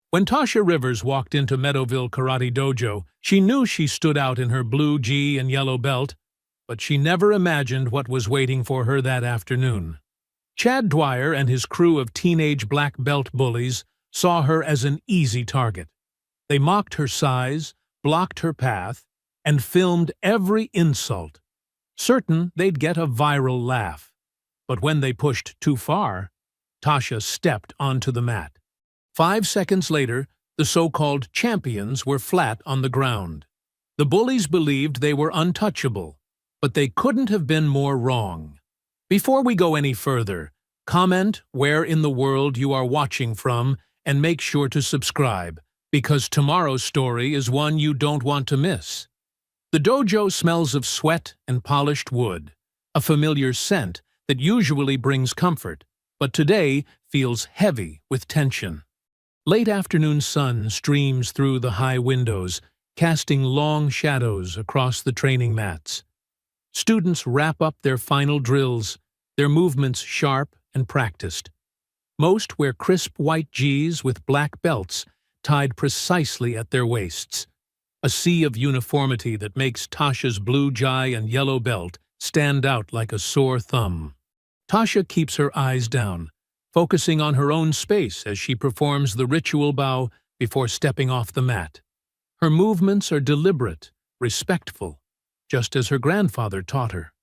When Tasha Rivers walked into Meadowville Karate Dojo, she knew she stood out in her blue gi and yellow belt, but she never imagined what was waiting for her that afternoon. Chad Dwyer and his crew of teenage black belt bullies saw her as an easy target. They mocked her size, blocked her path, and filmed every insult, certain they'd get a viral laugh. But when they pushed too far, Tasha stepped onto the mat. 5 seconds later, the so-called champions were flat on the ground. The bullies believed they were untouchable, but they couldn't have been more wrong. Before we go any further, comment where in the world you are watching from and make sure to subscribe, because tomorrow's story is one you don't want to miss. The dojo smells of sweat and polished wood, a familiar scent that usually brings comfort, but today feels heavy with tension. Late afternoon sun streams through the high windows, casting long shadows across the training mats. Students wrap up their final drills, their movements sharp and practiced. Most wear crisp white gis with black belts tied precisely at their waists, a sea of uniformity that makes Tasha's blue gi and yellow belt stand out like a sore thumb. Tasha keeps her eyes down, focusing on her own space as she performs the ritual bow before stepping off the mat. Her movements are deliberate, respectful, just as her grandfather taught her.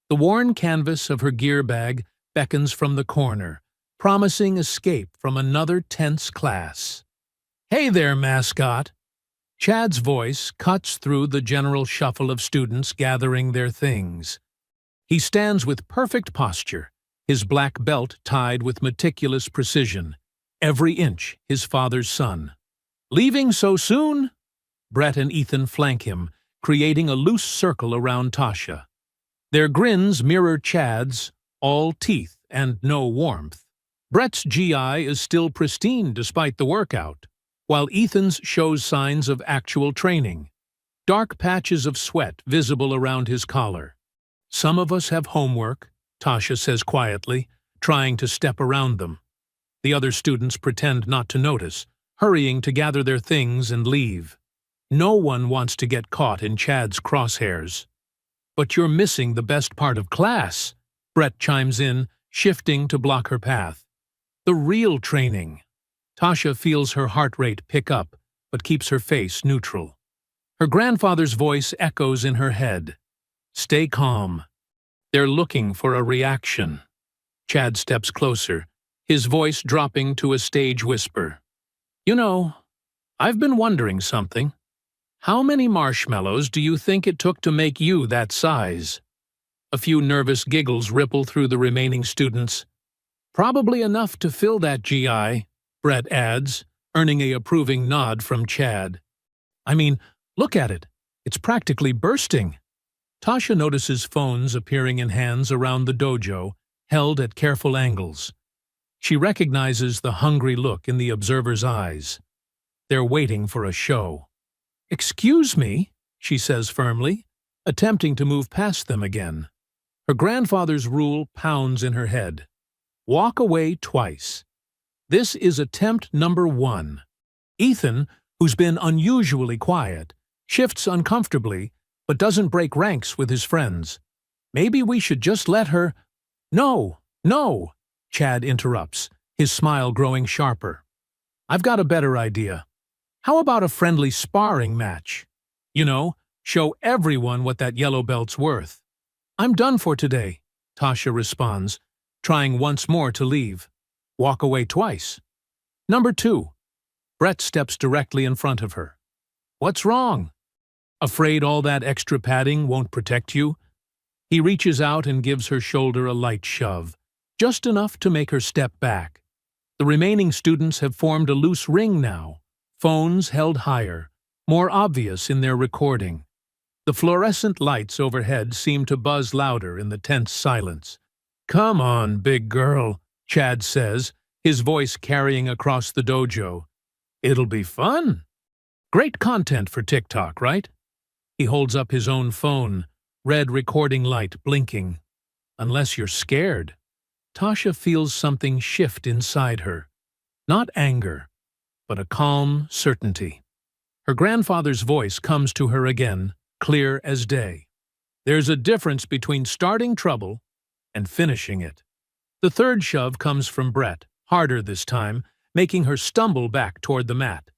The worn canvas of her gear bag beckons from the corner, promising escape from another tense class. "Hey there, mascot!" Chad's voice cuts through the general shuffle of students gathering their things. He stands with perfect posture, his black belt tied with meticulous precision, every inch his father's son. "Leaving so soon?" Brett and Ethan flank him, creating a loose circle around Tasha. Their grins mirror Chad's, all teeth and no warmth. Brett's GI is still pristine despite the workout, while Ethan's shows signs of actual training, dark patches of sweat visible around his collar. "Some of us have homework," Tasha says quietly, trying to step around them. The other students pretend not to notice, hurrying to gather their things and leave. No one wants to get caught in Chad's crosshairs. "But you're missing the best part of class," Brett chimes in, shifting to block her path. "The real training." Tasha feels her heart rate pick up, but keeps her face neutral. Her grandfather's voice echoes in her head. "Stay calm. They're looking for a reaction." Chad steps closer, his voice dropping to a stage whisper. "You know, I've been wondering something. How many marshmallows do you think it took to make you that size?" A few nervous giggles ripple through the remaining students. "Probably enough to fill that GI," Brett adds, earning an approving nod from Chad. "I mean, look at it. It's practically bursting." Tasha notices phones appearing in hands around the dojo, held at careful angles. She recognizes the hungry look in the observer's eyes. They're waiting for a show. "Excuse me," she says firmly, attempting to move past them again. Her grandfather's rule pounds in her head. Walk away twice. This is attempt number 1. Ethan, who's been unusually quiet, shifts uncomfortably, but doesn't break ranks with his friends. "Maybe we should just let her—" "No, no," Chad interrupts, his smile growing sharper. "I've got a better idea. How about a friendly sparring match? You know, show everyone what that yellow belt's worth." "I'm done for today," Tasha responds, trying once more to leave. Walk away twice. Number 2. Brett steps directly in front of her. "What's wrong? Afraid all that extra padding won't protect you?" He reaches out and gives her shoulder a light shove, just enough to make her step back. The remaining students have formed a loose ring now, phones held higher, more obvious in their recording. The fluorescent lights overhead seem to buzz louder in the tense silence. "Come on, big girl," Chad says, his voice carrying across the dojo. "It'll be fun." Great content for TikTok, right? He holds up his own phone, red recording light blinking. "Unless you're scared." Tasha feels something shift inside her. Not anger, but a calm certainty. Her grandfather's voice comes to her again, clear as day. There's a difference between starting trouble and finishing it. The third shove comes from Brett, harder this time, making her stumble back toward the mat.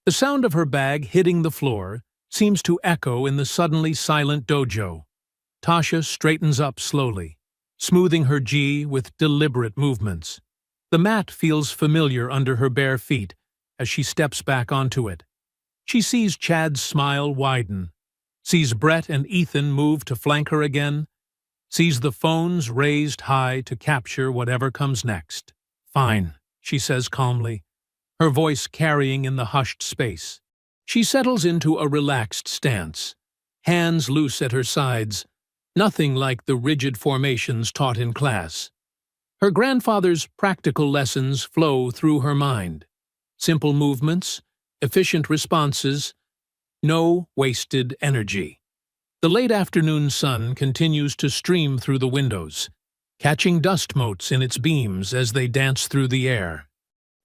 The sound of her bag hitting the floor seems to echo in the suddenly silent dojo. Tasha straightens up slowly, smoothing her gi with deliberate movements. The mat feels familiar under her bare feet as she steps back onto it. She sees Chad's smile widen, sees Brett and Ethan move to flank her again, sees the phones raised high to capture whatever comes next. "Fine," she says calmly, her voice carrying in the hushed space. She settles into a relaxed stance, hands loose at her sides, nothing like the rigid formations taught in class. Her grandfather's practical lessons flow through her mind. Simple movements, efficient responses, no wasted energy. The late afternoon sun continues to stream through the windows, catching dust motes in its beams as they dance through the air.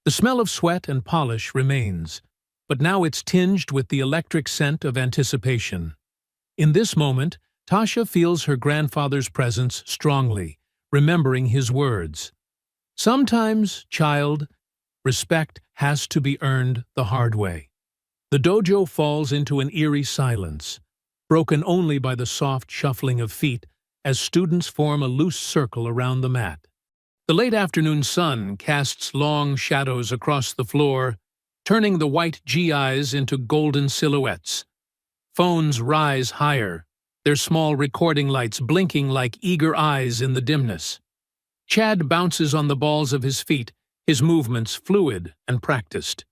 The smell of sweat and polish remains, but now it's tinged with the electric scent of anticipation. In this moment, Tasha feels her grandfather's presence strongly, remembering his words. "Sometimes, child, respect has to be earned the hard way." The dojo falls into an eerie silence, broken only by the soft shuffling of feet as students form a loose circle around the mat. The late afternoon sun casts long shadows across the floor, turning the white GIs into golden silhouettes. Phones rise higher, their small recording lights blinking like eager eyes in the dimness. Chad bounces on the balls of his feet, his movements fluid and practiced.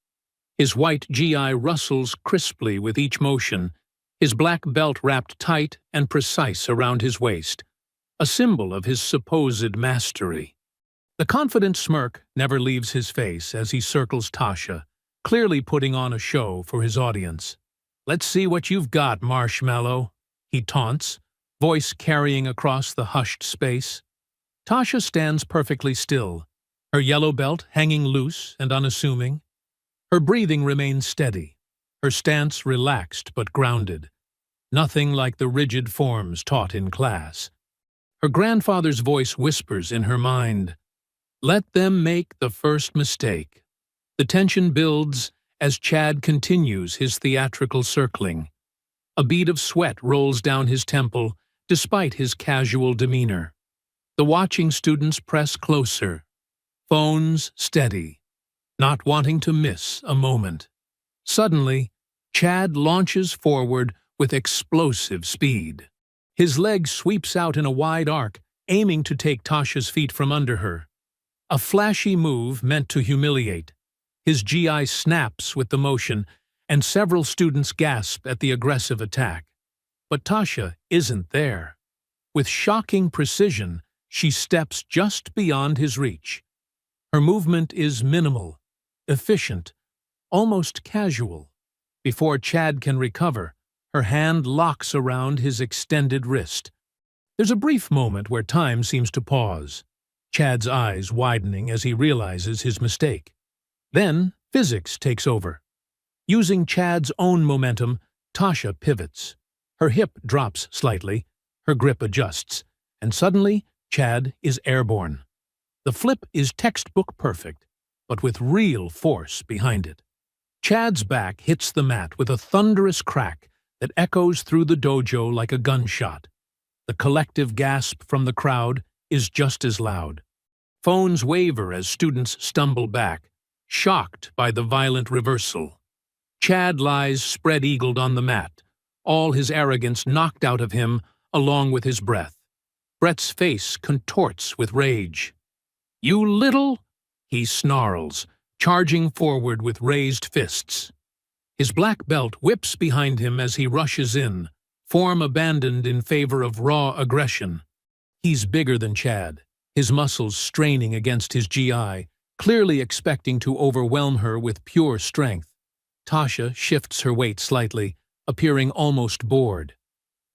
His white GI rustles crisply with each motion, his black belt wrapped tight and precise around his waist, a symbol of his supposed mastery. The confident smirk never leaves his face as he circles Tasha, clearly putting on a show for his audience. "Let's see what you've got, Marshmallow," he taunts, voice carrying across the hushed space. Tasha stands perfectly still, her yellow belt hanging loose and unassuming. Her breathing remains steady, her stance relaxed but grounded, nothing like the rigid forms taught in class. Her grandfather's voice whispers in her mind, "Let them make the first mistake." The tension builds as Chad continues his theatrical circling. A bead of sweat rolls down his temple despite his casual demeanor. The watching students press closer, phones steady, not wanting to miss a moment. Suddenly, Chad launches forward with explosive speed. His leg sweeps out in a wide arc, aiming to take Tasha's feet from under her. A flashy move meant to humiliate. His GI snaps with the motion, and several students gasp at the aggressive attack. But Tasha isn't there. With shocking precision, she steps just beyond his reach. Her movement is minimal, efficient, almost casual. Before Chad can recover, her hand locks around his extended wrist. There's a brief moment where time seems to pause, Chad's eyes widening as he realizes his mistake. Then, physics takes over. Using Chad's own momentum, Tasha pivots. Her hip drops slightly, her grip adjusts, and suddenly, Chad is airborne. The flip is textbook perfect, but with real force behind it. Chad's back hits the mat with a thunderous crack that echoes through the dojo like a gunshot. The collective gasp from the crowd is just as loud. Phones waver as students stumble back, shocked by the violent reversal. Chad lies spread-eagled on the mat, all his arrogance knocked out of him along with his breath. Brett's face contorts with rage. "You little—" he snarls, charging forward with raised fists. His black belt whips behind him as he rushes in, form abandoned in favor of raw aggression. He's bigger than Chad, his muscles straining against his GI, clearly expecting to overwhelm her with pure strength. Tasha shifts her weight slightly, appearing almost bored.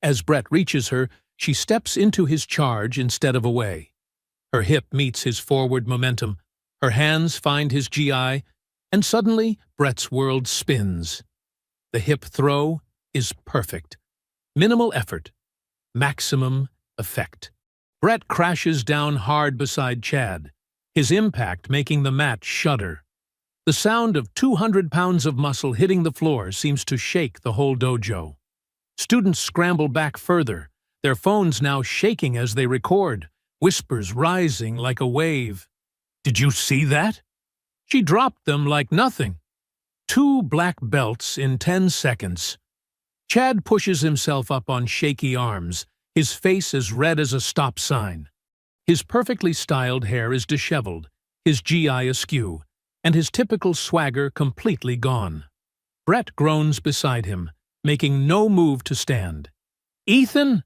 As Brett reaches her, she steps into his charge instead of away. Her hip meets his forward momentum, her hands find his GI, And suddenly, Brett's world spins. The hip throw is perfect. Minimal effort, maximum effect. Brett crashes down hard beside Chad, his impact making the mat shudder. The sound of 200 pounds of muscle hitting the floor seems to shake the whole dojo. Students scramble back further, their phones now shaking as they record, whispers rising like a wave. "Did you see that?" She dropped them like nothing. 2 black belts in 10 seconds. Chad pushes himself up on shaky arms, his face as red as a stop sign. His perfectly styled hair is disheveled, his GI askew, and his typical swagger completely gone. Brett groans beside him, making no move to stand. "Ethan!"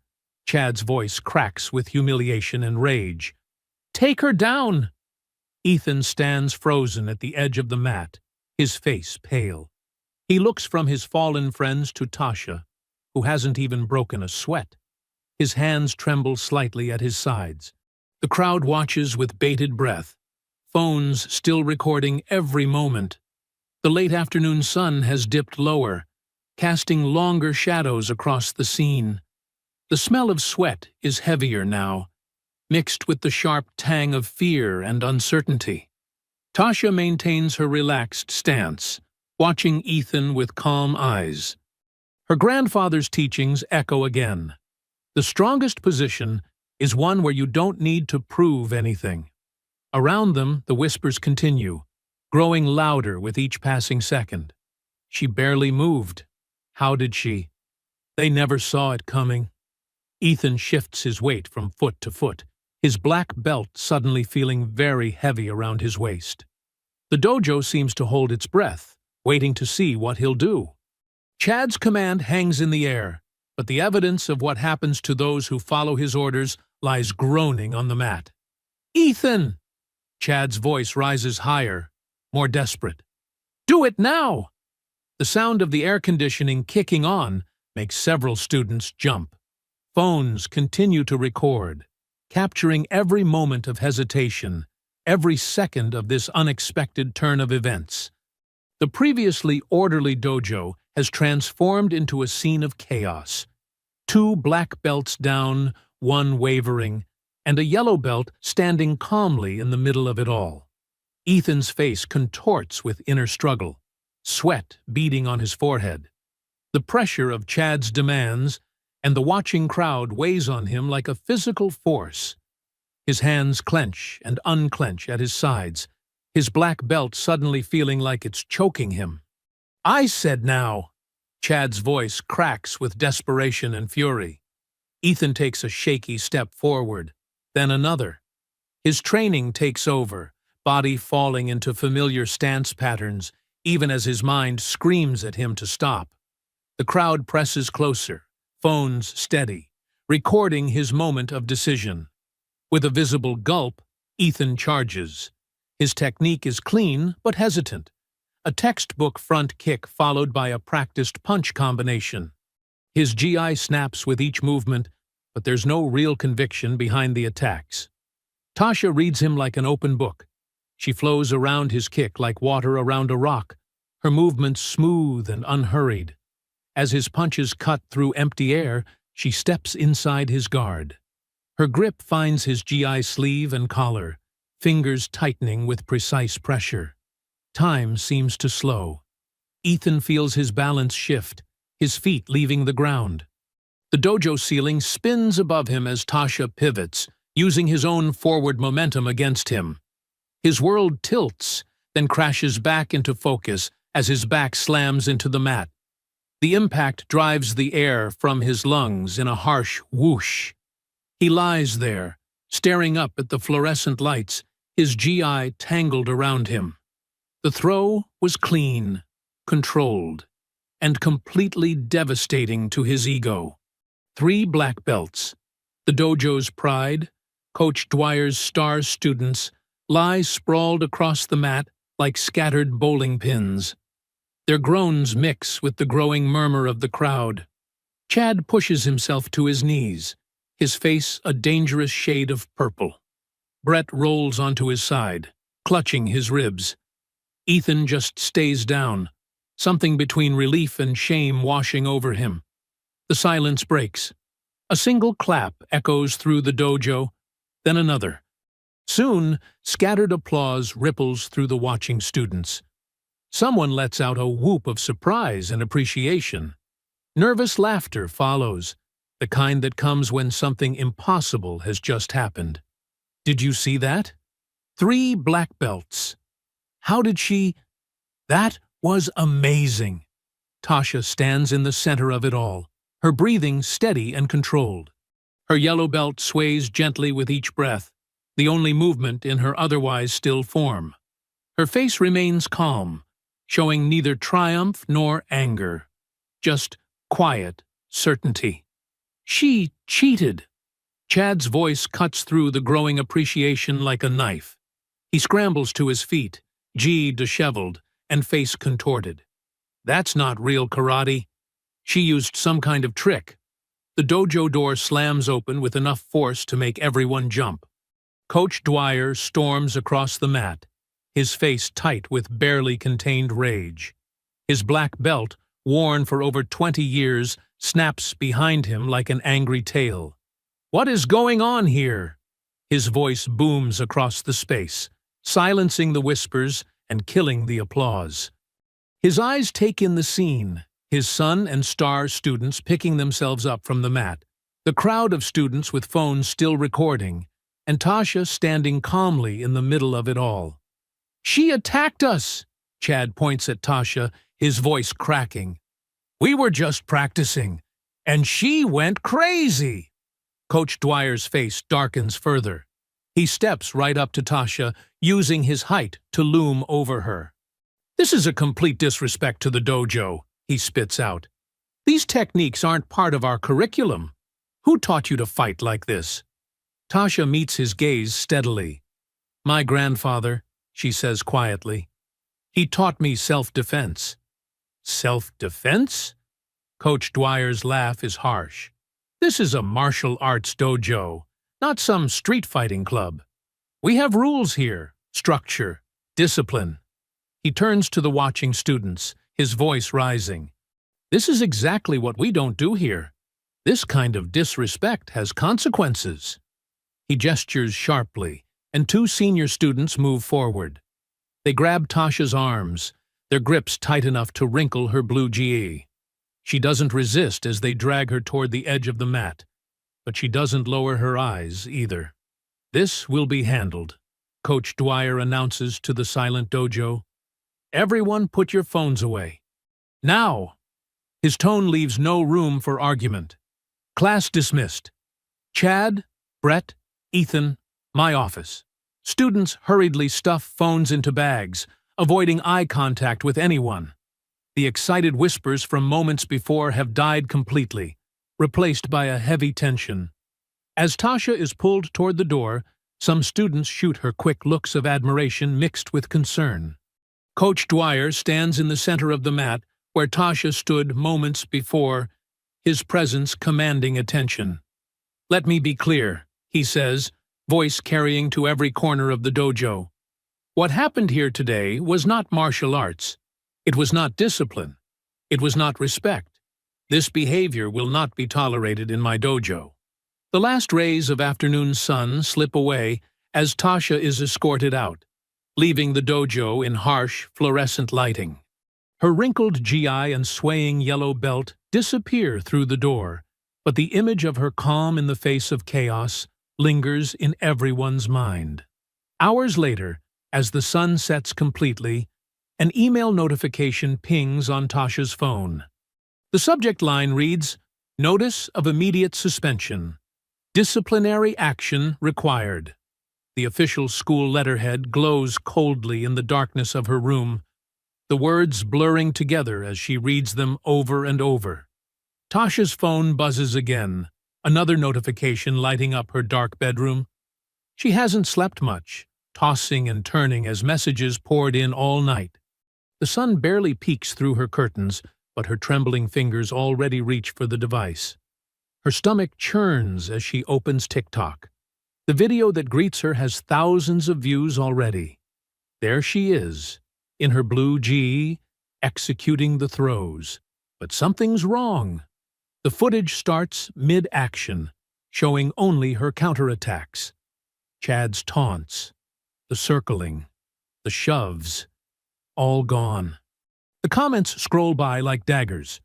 Chad's voice cracks with humiliation and rage. "Take her down!" Ethan stands frozen at the edge of the mat, his face pale. He looks from his fallen friends to Tasha, who hasn't even broken a sweat. His hands tremble slightly at his sides. The crowd watches with bated breath, phones still recording every moment. The late afternoon sun has dipped lower, casting longer shadows across the scene. The smell of sweat is heavier now, mixed with the sharp tang of fear and uncertainty. Tasha maintains her relaxed stance, watching Ethan with calm eyes. Her grandfather's teachings echo again. The strongest position is one where you don't need to prove anything. Around them, the whispers continue, growing louder with each passing second. She barely moved. How did she? They never saw it coming. Ethan shifts his weight from foot to foot, his black belt suddenly feeling very heavy around his waist. The dojo seems to hold its breath, waiting to see what he'll do. Chad's command hangs in the air, but the evidence of what happens to those who follow his orders lies groaning on the mat. "Ethan!" Chad's voice rises higher, more desperate. "Do it now!" The sound of the air conditioning kicking on makes several students jump. Phones continue to record, capturing every moment of hesitation, every second of this unexpected turn of events. The previously orderly dojo has transformed into a scene of chaos. 2 black belts down, 1 wavering, and a yellow belt standing calmly in the middle of it all. Ethan's face contorts with inner struggle, sweat beading on his forehead. The pressure of Chad's demands and the watching crowd weighs on him like a physical force. His hands clench and unclench at his sides, his black belt suddenly feeling like it's choking him. "I said now!" Chad's voice cracks with desperation and fury. Ethan takes a shaky step forward, then another. His training takes over, body falling into familiar stance patterns, even as his mind screams at him to stop. The crowd presses closer, phones steady, recording his moment of decision. With a visible gulp, Ethan charges. His technique is clean but hesitant. A textbook front kick followed by a practiced punch combination. His GI snaps with each movement, but there's no real conviction behind the attacks. Tasha reads him like an open book. She flows around his kick like water around a rock, her movements smooth and unhurried. As his punches cut through empty air, she steps inside his guard. Her grip finds his GI sleeve and collar, fingers tightening with precise pressure. Time seems to slow. Ethan feels his balance shift, his feet leaving the ground. The dojo ceiling spins above him as Tasha pivots, using his own forward momentum against him. His world tilts, then crashes back into focus as his back slams into the mat. The impact drives the air from his lungs in a harsh whoosh. He lies there, staring up at the fluorescent lights, his GI tangled around him. The throw was clean, controlled, and completely devastating to his ego. 3 black belts, the dojo's pride, Coach Dwyer's star students, lie sprawled across the mat like scattered bowling pins. Their groans mix with the growing murmur of the crowd. Chad pushes himself to his knees, his face a dangerous shade of purple. Brett rolls onto his side, clutching his ribs. Ethan just stays down, something between relief and shame washing over him. The silence breaks. A single clap echoes through the dojo, then another. Soon, scattered applause ripples through the watching students. Someone lets out a whoop of surprise and appreciation. Nervous laughter follows, the kind that comes when something impossible has just happened. Did you see that? 3 black belts. How did she? That was amazing. Tasha stands in the center of it all, her breathing steady and controlled. Her yellow belt sways gently with each breath, the only movement in her otherwise still form. Her face remains calm, showing neither triumph nor anger, just quiet certainty. She cheated. Chad's voice cuts through the growing appreciation like a knife. He scrambles to his feet, gi disheveled and face contorted. That's not real karate. She used some kind of trick. The dojo door slams open with enough force to make everyone jump. Coach Dwyer storms across the mat, his face tight with barely contained rage. His black belt, worn for over 20 years, snaps behind him like an angry tail. "What is going on here?" His voice booms across the space, silencing the whispers and killing the applause. His eyes take in the scene, his son and star students picking themselves up from the mat, the crowd of students with phones still recording, and Tasha standing calmly in the middle of it all. "She attacked us!" Chad points at Tasha, his voice cracking. "We were just practicing, and she went crazy!" Coach Dwyer's face darkens further. He steps right up to Tasha, using his height to loom over her. "This is a complete disrespect to the dojo," he spits out. "These techniques aren't part of our curriculum. Who taught you to fight like this?" Tasha meets his gaze steadily. "My grandfather," she says quietly. "He taught me self-defense." "Self-defense?" Coach Dwyer's laugh is harsh. "This is a martial arts dojo, not some street fighting club. We have rules here, structure, discipline." He turns to the watching students, his voice rising. "This is exactly what we don't do here. This kind of disrespect has consequences." He gestures sharply, and 2 senior students move forward. They grab Tasha's arms, their grips tight enough to wrinkle her blue gi. She doesn't resist as they drag her toward the edge of the mat, but she doesn't lower her eyes either. "This will be handled," Coach Dwyer announces to the silent dojo. "Everyone put your phones away. Now!" His tone leaves no room for argument. "Class dismissed. Chad, Brett, Ethan, my office." Students hurriedly stuff phones into bags, avoiding eye contact with anyone. The excited whispers from moments before have died completely, replaced by a heavy tension. As Tasha is pulled toward the door, some students shoot her quick looks of admiration mixed with concern. Coach Dwyer stands in the center of the mat where Tasha stood moments before, his presence commanding attention. "Let me be clear," he says, voice carrying to every corner of the dojo. "What happened here today was not martial arts. It was not discipline. It was not respect. This behavior will not be tolerated in my dojo." The last rays of afternoon sun slip away as Tasha is escorted out, leaving the dojo in harsh, fluorescent lighting. Her wrinkled gi and swaying yellow belt disappear through the door, but the image of her calm in the face of chaos lingers in everyone's mind. Hours later, as the sun sets completely, an email notification pings on Tasha's phone. The subject line reads, "Notice of immediate suspension. Disciplinary action required." The official school letterhead glows coldly in the darkness of her room, the words blurring together as she reads them over and over. Tasha's phone buzzes again, another notification lighting up her dark bedroom. She hasn't slept much, tossing and turning as messages poured in all night. The sun barely peeks through her curtains, but her trembling fingers already reach for the device. Her stomach churns as she opens TikTok. The video that greets her has thousands of views already. There she is, in her blue G, executing the throws. But something's wrong. The footage starts mid-action, showing only her counterattacks. Chad's taunts, the circling, the shoves, all gone. The comments scroll by like daggers.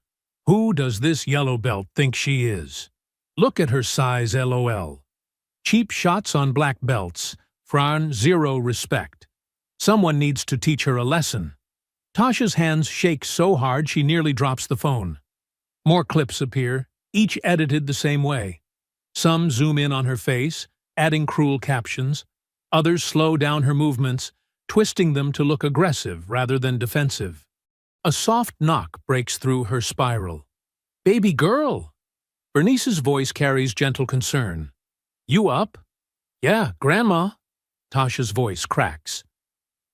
Who does this yellow belt think she is? Look at her size, LOL. Cheap shots on black belts, Fran, zero respect. Someone needs to teach her a lesson. Tasha's hands shake so hard she nearly drops the phone. More clips appear, each edited the same way. Some zoom in on her face, adding cruel captions. Others slow down her movements, twisting them to look aggressive rather than defensive. A soft knock breaks through her spiral. "Baby girl!" Bernice's voice carries gentle concern. "You up?" "Yeah, Grandma." Tasha's voice cracks.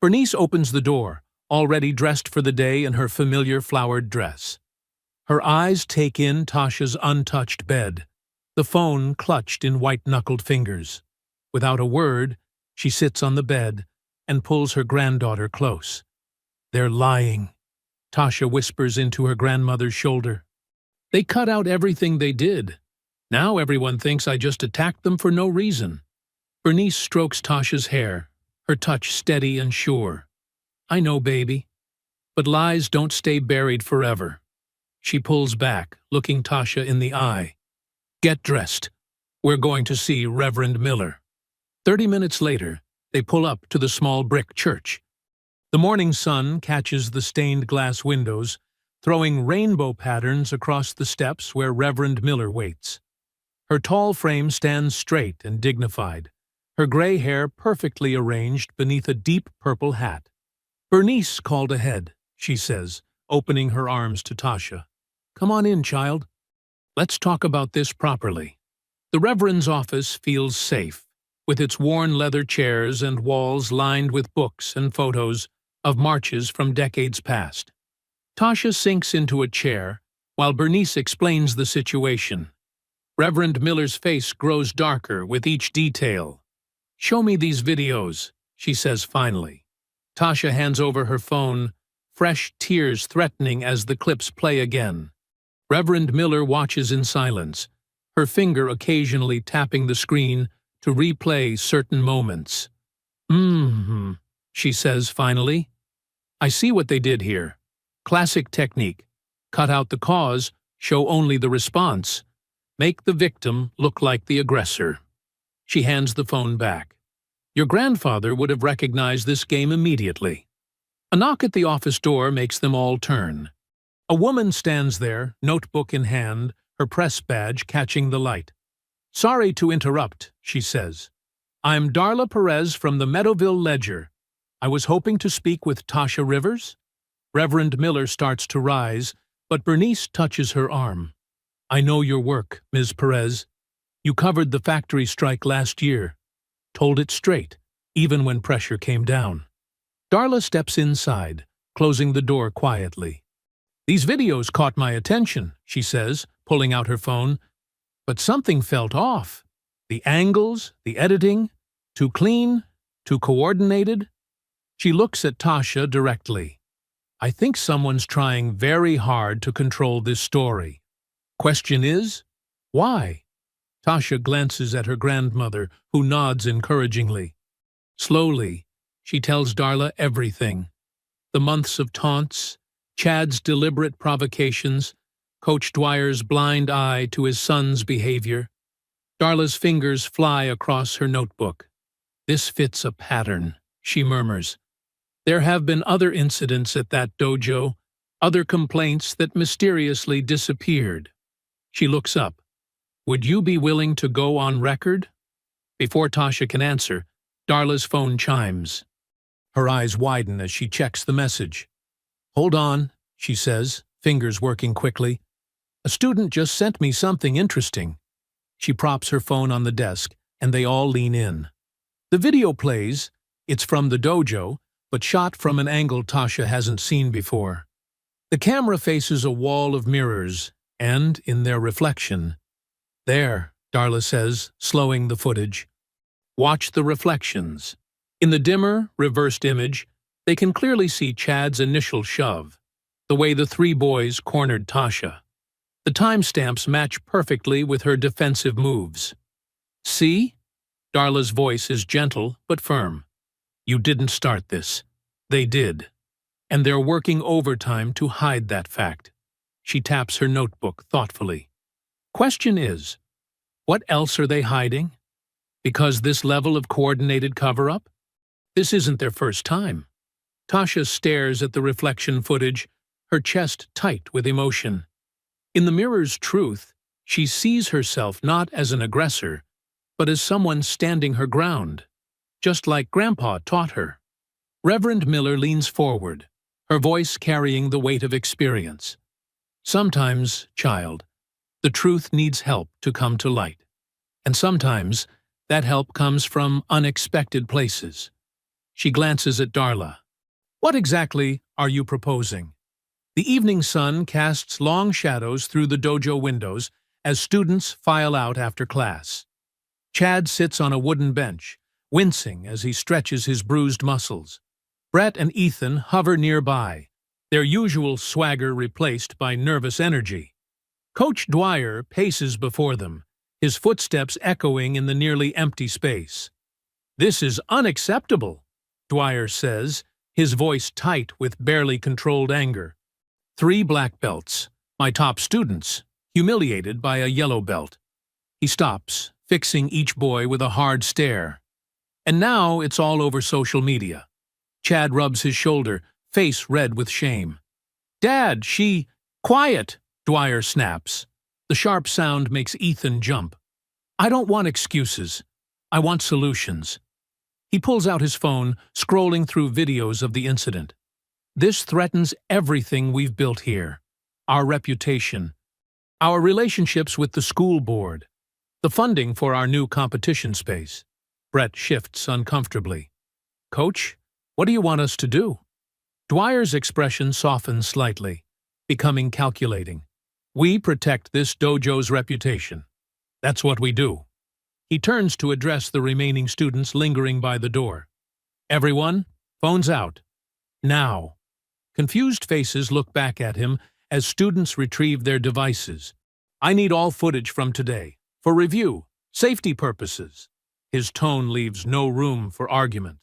Bernice opens the door, already dressed for the day in her familiar flowered dress. Her eyes take in Tasha's untouched bed, the phone clutched in white-knuckled fingers. Without a word, she sits on the bed and pulls her granddaughter close. "They're lying," Tasha whispers into her grandmother's shoulder. "They cut out everything they did. Now everyone thinks I just attacked them for no reason." Bernice strokes Tasha's hair, her touch steady and sure. "I know, baby. But lies don't stay buried forever." She pulls back, looking Tasha in the eye. "Get dressed. We're going to see Reverend Miller." 30 minutes later, they pull up to the small brick church. The morning sun catches the stained glass windows, throwing rainbow patterns across the steps where Reverend Miller waits. Her tall frame stands straight and dignified, her gray hair perfectly arranged beneath a deep purple hat. "Bernice called ahead," she says, opening her arms to Tasha. "Come on in, child. Let's talk about this properly." The Reverend's office feels safe, with its worn leather chairs and walls lined with books and photos of marches from decades past. Tasha sinks into a chair, while Bernice explains the situation. Reverend Miller's face grows darker with each detail. "Show me these videos," she says finally. Tasha hands over her phone, fresh tears threatening as the clips play again. Reverend Miller watches in silence, her finger occasionally tapping the screen to replay certain moments. She says finally. "I see what they did here. Classic technique. Cut out the cause, show only the response. Make the victim look like the aggressor." She hands the phone back. "Your grandfather would have recognized this game immediately." A knock at the office door makes them all turn. A woman stands there, notebook in hand, her press badge catching the light. "Sorry to interrupt," she says. "I'm Darla Perez from the Meadowville Ledger. I was hoping to speak with Tasha Rivers." Reverend Miller starts to rise, but Bernice touches her arm. "I know your work, Ms. Perez. You covered the factory strike last year. Told it straight, even when pressure came down." Darla steps inside, closing the door quietly. "These videos caught my attention," she says, pulling out her phone. "But something felt off. The angles, the editing, too clean, too coordinated." She looks at Tasha directly. "I think someone's trying very hard to control this story. Question is, why?" Tasha glances at her grandmother, who nods encouragingly. Slowly, she tells Darla everything. The months of taunts, Chad's deliberate provocations, Coach Dwyer's blind eye to his son's behavior. Darla's fingers fly across her notebook. "This fits a pattern," she murmurs. "There have been other incidents at that dojo, other complaints that mysteriously disappeared." She looks up. "Would you be willing to go on record?" Before Tasha can answer, Darla's phone chimes. Her eyes widen as she checks the message. "Hold on," she says, fingers working quickly. "A student just sent me something interesting." She props her phone on the desk, and they all lean in. The video plays. It's from the dojo, but shot from an angle Tasha hasn't seen before. The camera faces a wall of mirrors, and, in their reflection, "There," Darla says, slowing the footage. "Watch the reflections." In the dimmer, reversed image, They can clearly see Chad's initial shove, the way the three boys cornered Tasha. The timestamps match perfectly with her defensive moves. See? Darla's voice is gentle but firm. You didn't start this. They did. And they're working overtime to hide that fact. She taps her notebook thoughtfully. Question is, what else are they hiding? Because this level of coordinated cover-up? This isn't their first time. Tasha stares at the reflection footage, her chest tight with emotion. In the mirror's truth, she sees herself not as an aggressor, but as someone standing her ground, just like Grandpa taught her. Reverend Miller leans forward, her voice carrying the weight of experience. Sometimes, child, the truth needs help to come to light. And sometimes, that help comes from unexpected places. She glances at Darla. What exactly are you proposing? The evening sun casts long shadows through the dojo windows as students file out after class. Chad sits on a wooden bench, wincing as he stretches his bruised muscles. Brett and Ethan hover nearby, their usual swagger replaced by nervous energy. Coach Dwyer paces before them, his footsteps echoing in the nearly empty space. This is unacceptable, Dwyer says, his voice tight with barely controlled anger. 3 black belts, my top students, humiliated by a yellow belt. He stops, fixing each boy with a hard stare. And now it's all over social media. Chad rubs his shoulder, face red with shame. Dad, she... Quiet, Dwyer snaps. The sharp sound makes Ethan jump. I don't want excuses. I want solutions. He pulls out his phone, scrolling through videos of the incident. This threatens everything we've built here. Our reputation, our relationships with the school board, the funding for our new competition space. Brett shifts uncomfortably. Coach, what do you want us to do? Dwyer's expression softens slightly, becoming calculating. We protect this dojo's reputation. That's what we do. He turns to address the remaining students lingering by the door. Everyone, phones out. Now. Confused faces look back at him as students retrieve their devices. I need all footage from today, for review, safety purposes. His tone leaves no room for argument.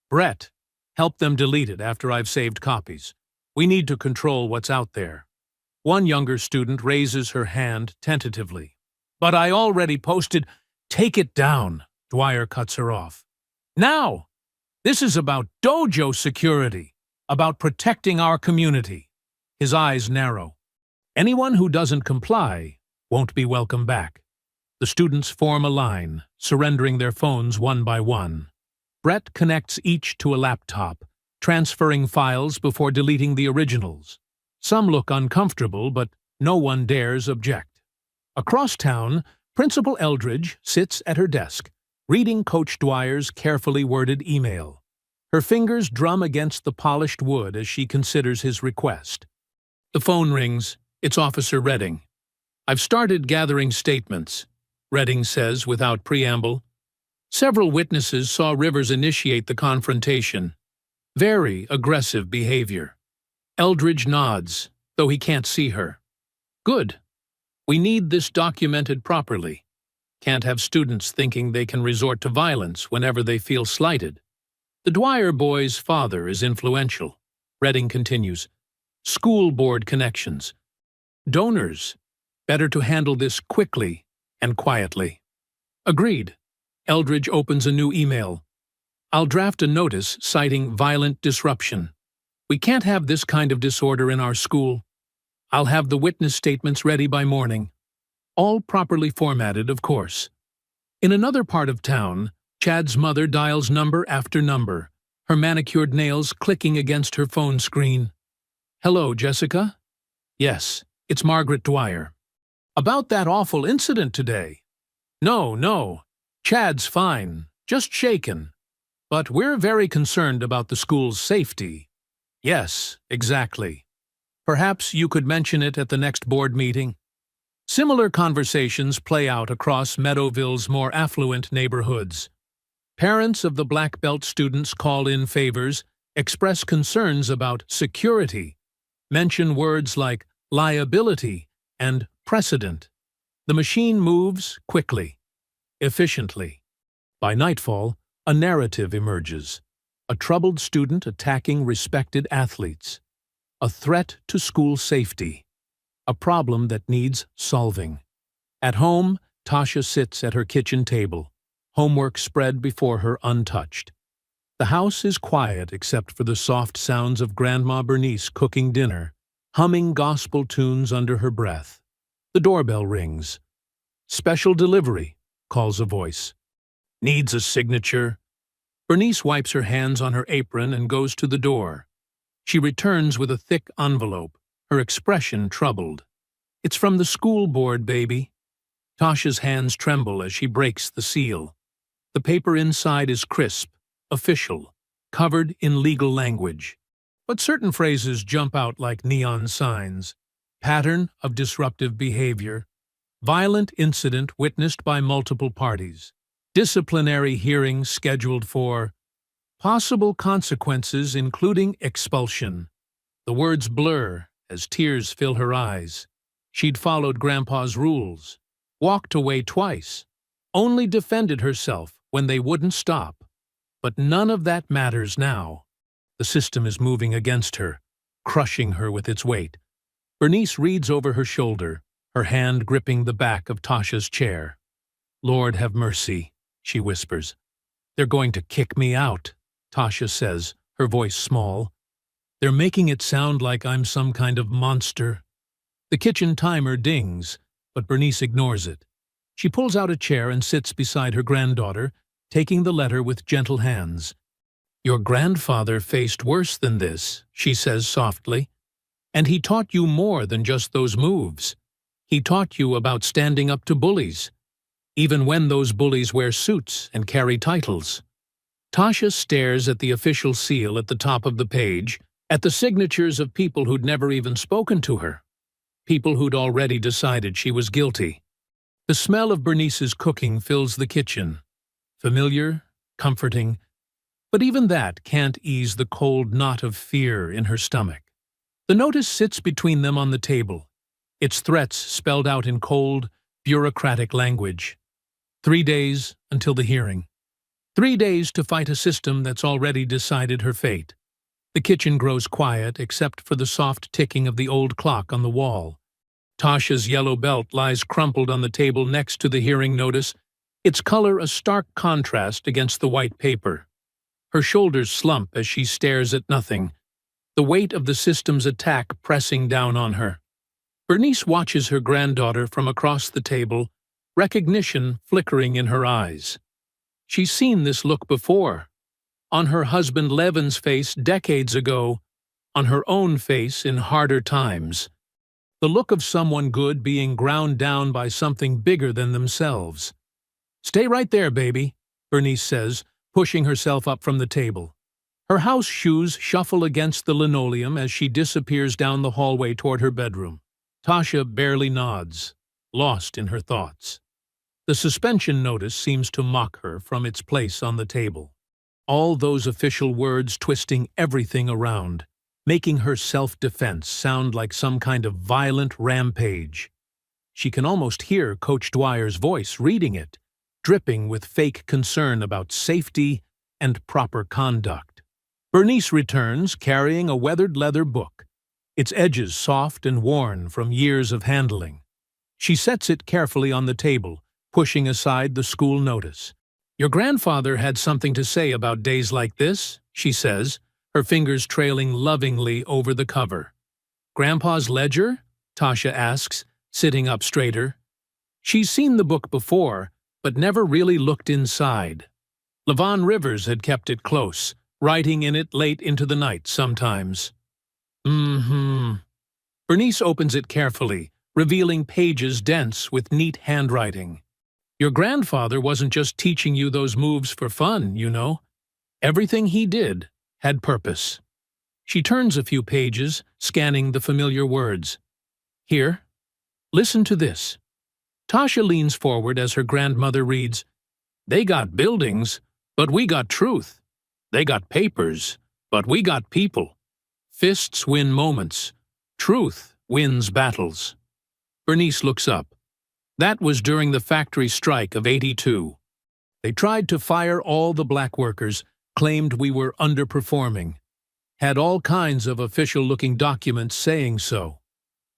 Brett, help them delete it after I've saved copies. We need to control what's out there. One younger student raises her hand tentatively. But I already posted. Take it down, Dwyer cuts her off. Now! This is about dojo security, about protecting our community. His eyes narrow. Anyone who doesn't comply won't be welcome back. The students form a line, surrendering their phones one by one. Brett connects each to a laptop, transferring files before deleting the originals. Some look uncomfortable, but no one dares object. Across town, Principal Eldridge sits at her desk, reading Coach Dwyer's carefully worded email. Her fingers drum against the polished wood as she considers his request. The phone rings. It's Officer Redding. I've started gathering statements, Redding says without preamble. Several witnesses saw Rivers initiate the confrontation. Very aggressive behavior. Eldridge nods, though he can't see her. Good. We need this documented properly. Can't have students thinking they can resort to violence whenever they feel slighted. The Dwyer boy's father is influential. Redding continues. School board connections. Donors. Better to handle this quickly and quietly. Agreed. Eldridge opens a new email. I'll draft a notice citing violent disruption. We can't have this kind of disorder in our school. I'll have the witness statements ready by morning. All properly formatted, of course. In another part of town, Chad's mother dials number after number, her manicured nails clicking against her phone screen. Hello, Jessica? Yes, it's Margaret Dwyer. About that awful incident today. No, Chad's fine, just shaken. But we're very concerned about the school's safety. Yes, exactly. Perhaps you could mention it at the next board meeting. Similar conversations play out across Meadowville's more affluent neighborhoods. Parents of the black belt students call in favors, Express concerns about security. Mention words like liability and precedent. The machine moves quickly, efficiently. By nightfall, a narrative emerges. A troubled student attacking respected athletes. A threat to school safety. A problem that needs solving. At home, Tasha sits at her kitchen table, homework spread before her untouched. The house is quiet except for the soft sounds of Grandma Bernice cooking dinner, humming gospel tunes under her breath. The doorbell rings. "Special delivery," calls a voice. "Needs a signature." Bernice wipes her hands on her apron and goes to the door. She returns with a thick envelope, her expression troubled. "It's from the school board, baby." Tasha's hands tremble as she breaks the seal. The paper inside is crisp, official, covered in legal language. But certain phrases jump out like neon signs. Pattern of disruptive behavior. Violent incident witnessed by multiple parties. Disciplinary hearing scheduled for. Possible consequences including expulsion. The words blur as tears fill her eyes. She'd followed Grandpa's rules. Walked away twice. Only defended herself when they wouldn't stop. But none of that matters now. The system is moving against her, crushing her with its weight. Bernice reads over her shoulder, her hand gripping the back of Tasha's chair. "Lord have mercy," she whispers. "They're going to kick me out," Tasha says, her voice small. "They're making it sound like I'm some kind of monster." The kitchen timer dings, but Bernice ignores it. She pulls out a chair and sits beside her granddaughter, taking the letter with gentle hands. "Your grandfather faced worse than this," she says softly. "And he taught you more than just those moves. He taught you about standing up to bullies, even when those bullies wear suits and carry titles." Tasha stares at the official seal at the top of the page, at the signatures of people who'd never even spoken to her. People who'd already decided she was guilty. The smell of Bernice's cooking fills the kitchen. Familiar, comforting, but even that can't ease the cold knot of fear in her stomach. The notice sits between them on the table, its threats spelled out in cold, bureaucratic language. 3 days until the hearing. 3 days to fight a system that's already decided her fate. The kitchen grows quiet except for the soft ticking of the old clock on the wall. Tasha's yellow belt lies crumpled on the table next to the hearing notice, its color a stark contrast against the white paper. Her shoulders slump as she stares at nothing, the weight of the system's attack pressing down on her. Bernice watches her granddaughter from across the table, recognition flickering in her eyes. She's seen this look before. On her husband Levin's face decades ago, on her own face in harder times. The look of someone good being ground down by something bigger than themselves. "Stay right there, baby," Bernice says, pushing herself up from the table. Her house shoes shuffle against the linoleum as she disappears down the hallway toward her bedroom. Tasha barely nods, lost in her thoughts. The suspension notice seems to mock her from its place on the table. All those official words twisting everything around, making her self-defense sound like some kind of violent rampage. She can almost hear Coach Dwyer's voice reading it, dripping with fake concern about safety and proper conduct. Bernice returns carrying a weathered leather book, its edges soft and worn from years of handling. She sets it carefully on the table, pushing aside the school notice. "Your grandfather had something to say about days like this," she says, her fingers trailing lovingly over the cover. "Grandpa's ledger?" Tasha asks, sitting up straighter. She's seen the book before, but never really looked inside. Levon Rivers had kept it close, writing in it late into the night sometimes. Bernice opens it carefully, revealing pages dense with neat handwriting. "Your grandfather wasn't just teaching you those moves for fun, you know. Everything he did had purpose." She turns a few pages, scanning the familiar words. "Here, listen to this." Tasha leans forward as her grandmother reads, "They got buildings, but we got truth. They got papers, But we got people. Fists win moments. Truth wins battles. Bernice looks up. That was during the factory strike of '82. They tried to fire all the black workers, claimed we were underperforming. Had all kinds of official-looking documents saying so.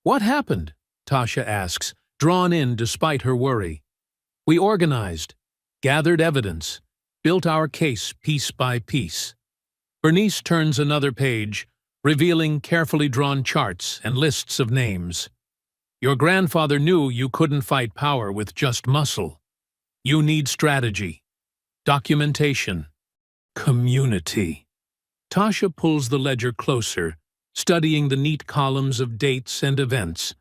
What happened? Tasha asks, drawn in despite her worry. We organized, gathered evidence, built our case piece by piece. Bernice turns another page, revealing carefully drawn charts and lists of names. Your grandfather knew you couldn't fight power with just muscle. You need strategy, documentation, community. Tasha pulls the ledger closer, studying the neat columns of dates and events.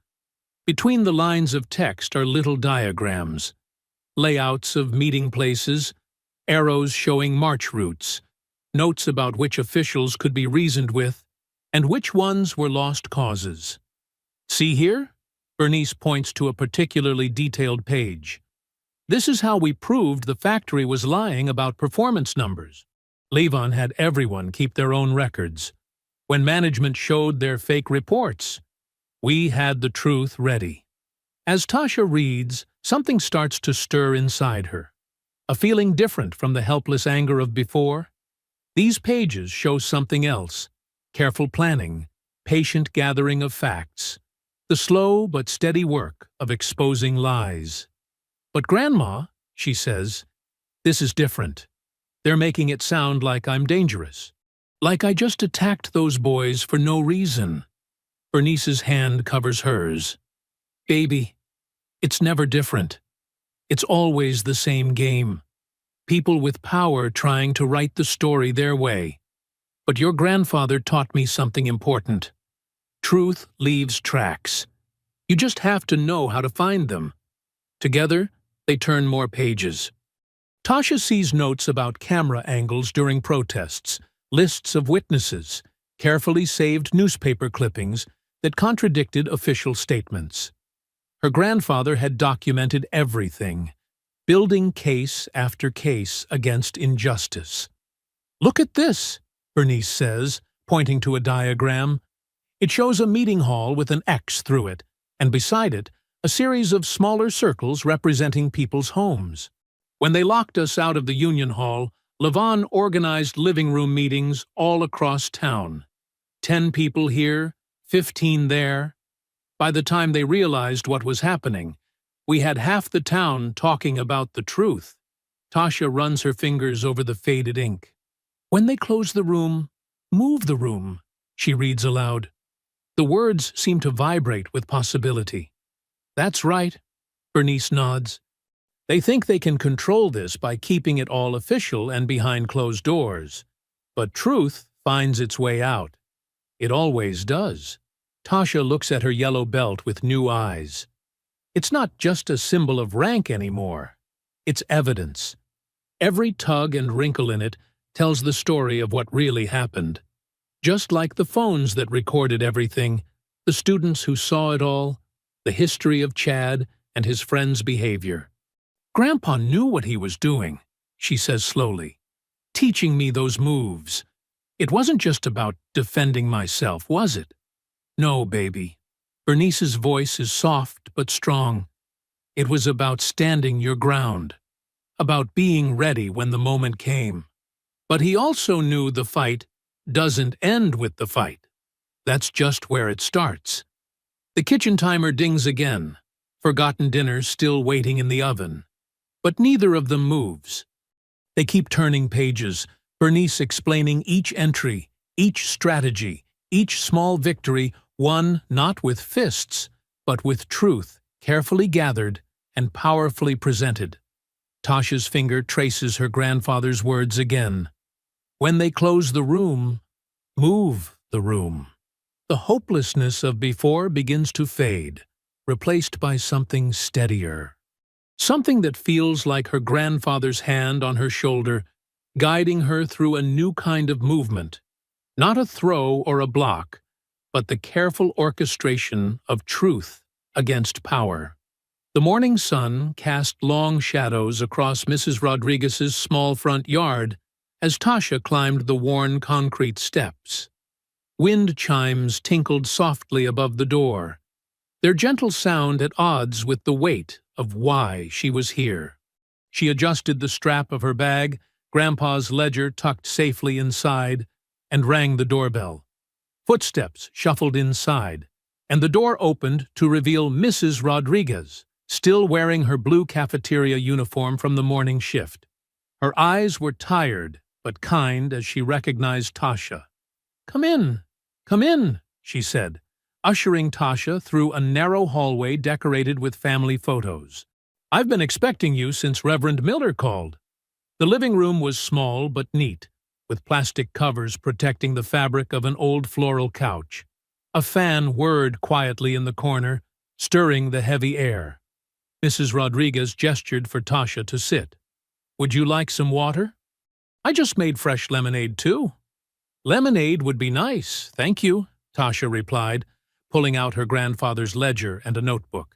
Between the lines of text are little diagrams, layouts of meeting places, arrows showing march routes, notes about which officials could be reasoned with, and which ones were lost causes. See here? Bernice points to a particularly detailed page. This is how we proved the factory was lying about performance numbers. Levon had everyone keep their own records. When management showed their fake reports, we had the truth ready. As Tasha reads, something starts to stir inside her. A feeling different from the helpless anger of before. These pages show something else. Careful planning, patient gathering of facts, the slow but steady work of exposing lies. But Grandma, she says, this is different. They're making it sound like I'm dangerous. Like I just attacked those boys for no reason. Bernice's hand covers hers. Baby, it's never different. It's always the same game. People with power trying to write the story their way. But your grandfather taught me something important. Truth leaves tracks. You just have to know how to find them. Together, they turn more pages. Tasha sees notes about camera angles during protests, lists of witnesses, carefully saved newspaper clippings that contradicted official statements. Her grandfather had documented everything, building case after case against injustice. Look at this, Bernice says, pointing to a diagram. It shows a meeting hall with an X through it, and beside it, a series of smaller circles representing people's homes. When they locked us out of the Union Hall, Levon organized living room meetings all across town. 10 people here, 15 there. By the time they realized what was happening, we had half the town talking about the truth. Tasha runs her fingers over the faded ink. When they close the room, move the room, she reads aloud. The words seem to vibrate with possibility. That's right, Bernice nods. They think they can control this by keeping it all official and behind closed doors. But truth finds its way out. It always does. Tasha looks at her yellow belt with new eyes. It's not just a symbol of rank anymore. It's evidence. Every tug and wrinkle in it tells the story of what really happened. Just like the phones that recorded everything, the students who saw it all, the history of Chad and his friends' behavior. Grandpa knew what he was doing, she says slowly, teaching me those moves. It wasn't just about defending myself, was it? No, baby. Bernice's voice is soft but strong. It was about standing your ground, about being ready when the moment came. But he also knew the fight doesn't end with the fight. That's just where it starts. The kitchen timer dings again, forgotten dinner still waiting in the oven. But neither of them moves. They keep turning pages, Bernice explaining each entry, each strategy, each small victory, won not with fists, but with truth, carefully gathered and powerfully presented. Tasha's finger traces her grandfather's words again. When they close the room, move the room. The hopelessness of before begins to fade, replaced by something steadier. Something that feels like her grandfather's hand on her shoulder, guiding her through a new kind of movement. Not a throw or a block, but the careful orchestration of truth against power. The morning sun cast long shadows across Mrs. Rodriguez's small front yard as Tasha climbed the worn concrete steps. Wind chimes tinkled softly above the door, their gentle sound at odds with the weight of why she was here. She adjusted the strap of her bag, Grandpa's ledger tucked safely inside, and rang the doorbell. Footsteps shuffled inside, and the door opened to reveal Mrs. Rodriguez, still wearing her blue cafeteria uniform from the morning shift. Her eyes were tired but kind as she recognized Tasha. Come in," she said, ushering Tasha through a narrow hallway decorated with family photos. "I've been expecting you since Reverend Miller called." The living room was small but neat, with plastic covers protecting the fabric of an old floral couch. A fan whirred quietly in the corner, stirring the heavy air. Mrs. Rodriguez gestured for Tasha to sit. "Would you like some water?" "I just made fresh lemonade, too." "Lemonade would be nice, thank you," Tasha replied, pulling out her grandfather's ledger and a notebook.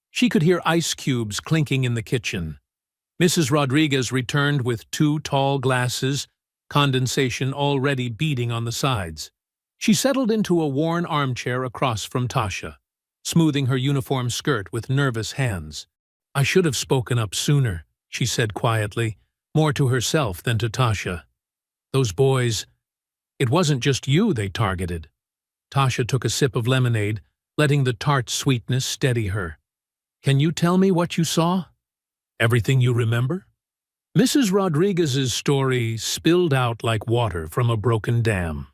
She could hear ice cubes clinking in the kitchen. Mrs. Rodriguez returned with 2 tall glasses, condensation already beading on the sides. She settled into a worn armchair across from Tasha, smoothing her uniform skirt with nervous hands. "I should have spoken up sooner," she said quietly, more to herself than to Tasha. "Those boys, it wasn't just you they targeted." Tasha took a sip of lemonade, letting the tart sweetness steady her. "Can you tell me what you saw? Everything you remember?" Mrs. Rodriguez's story spilled out like water from a broken dam.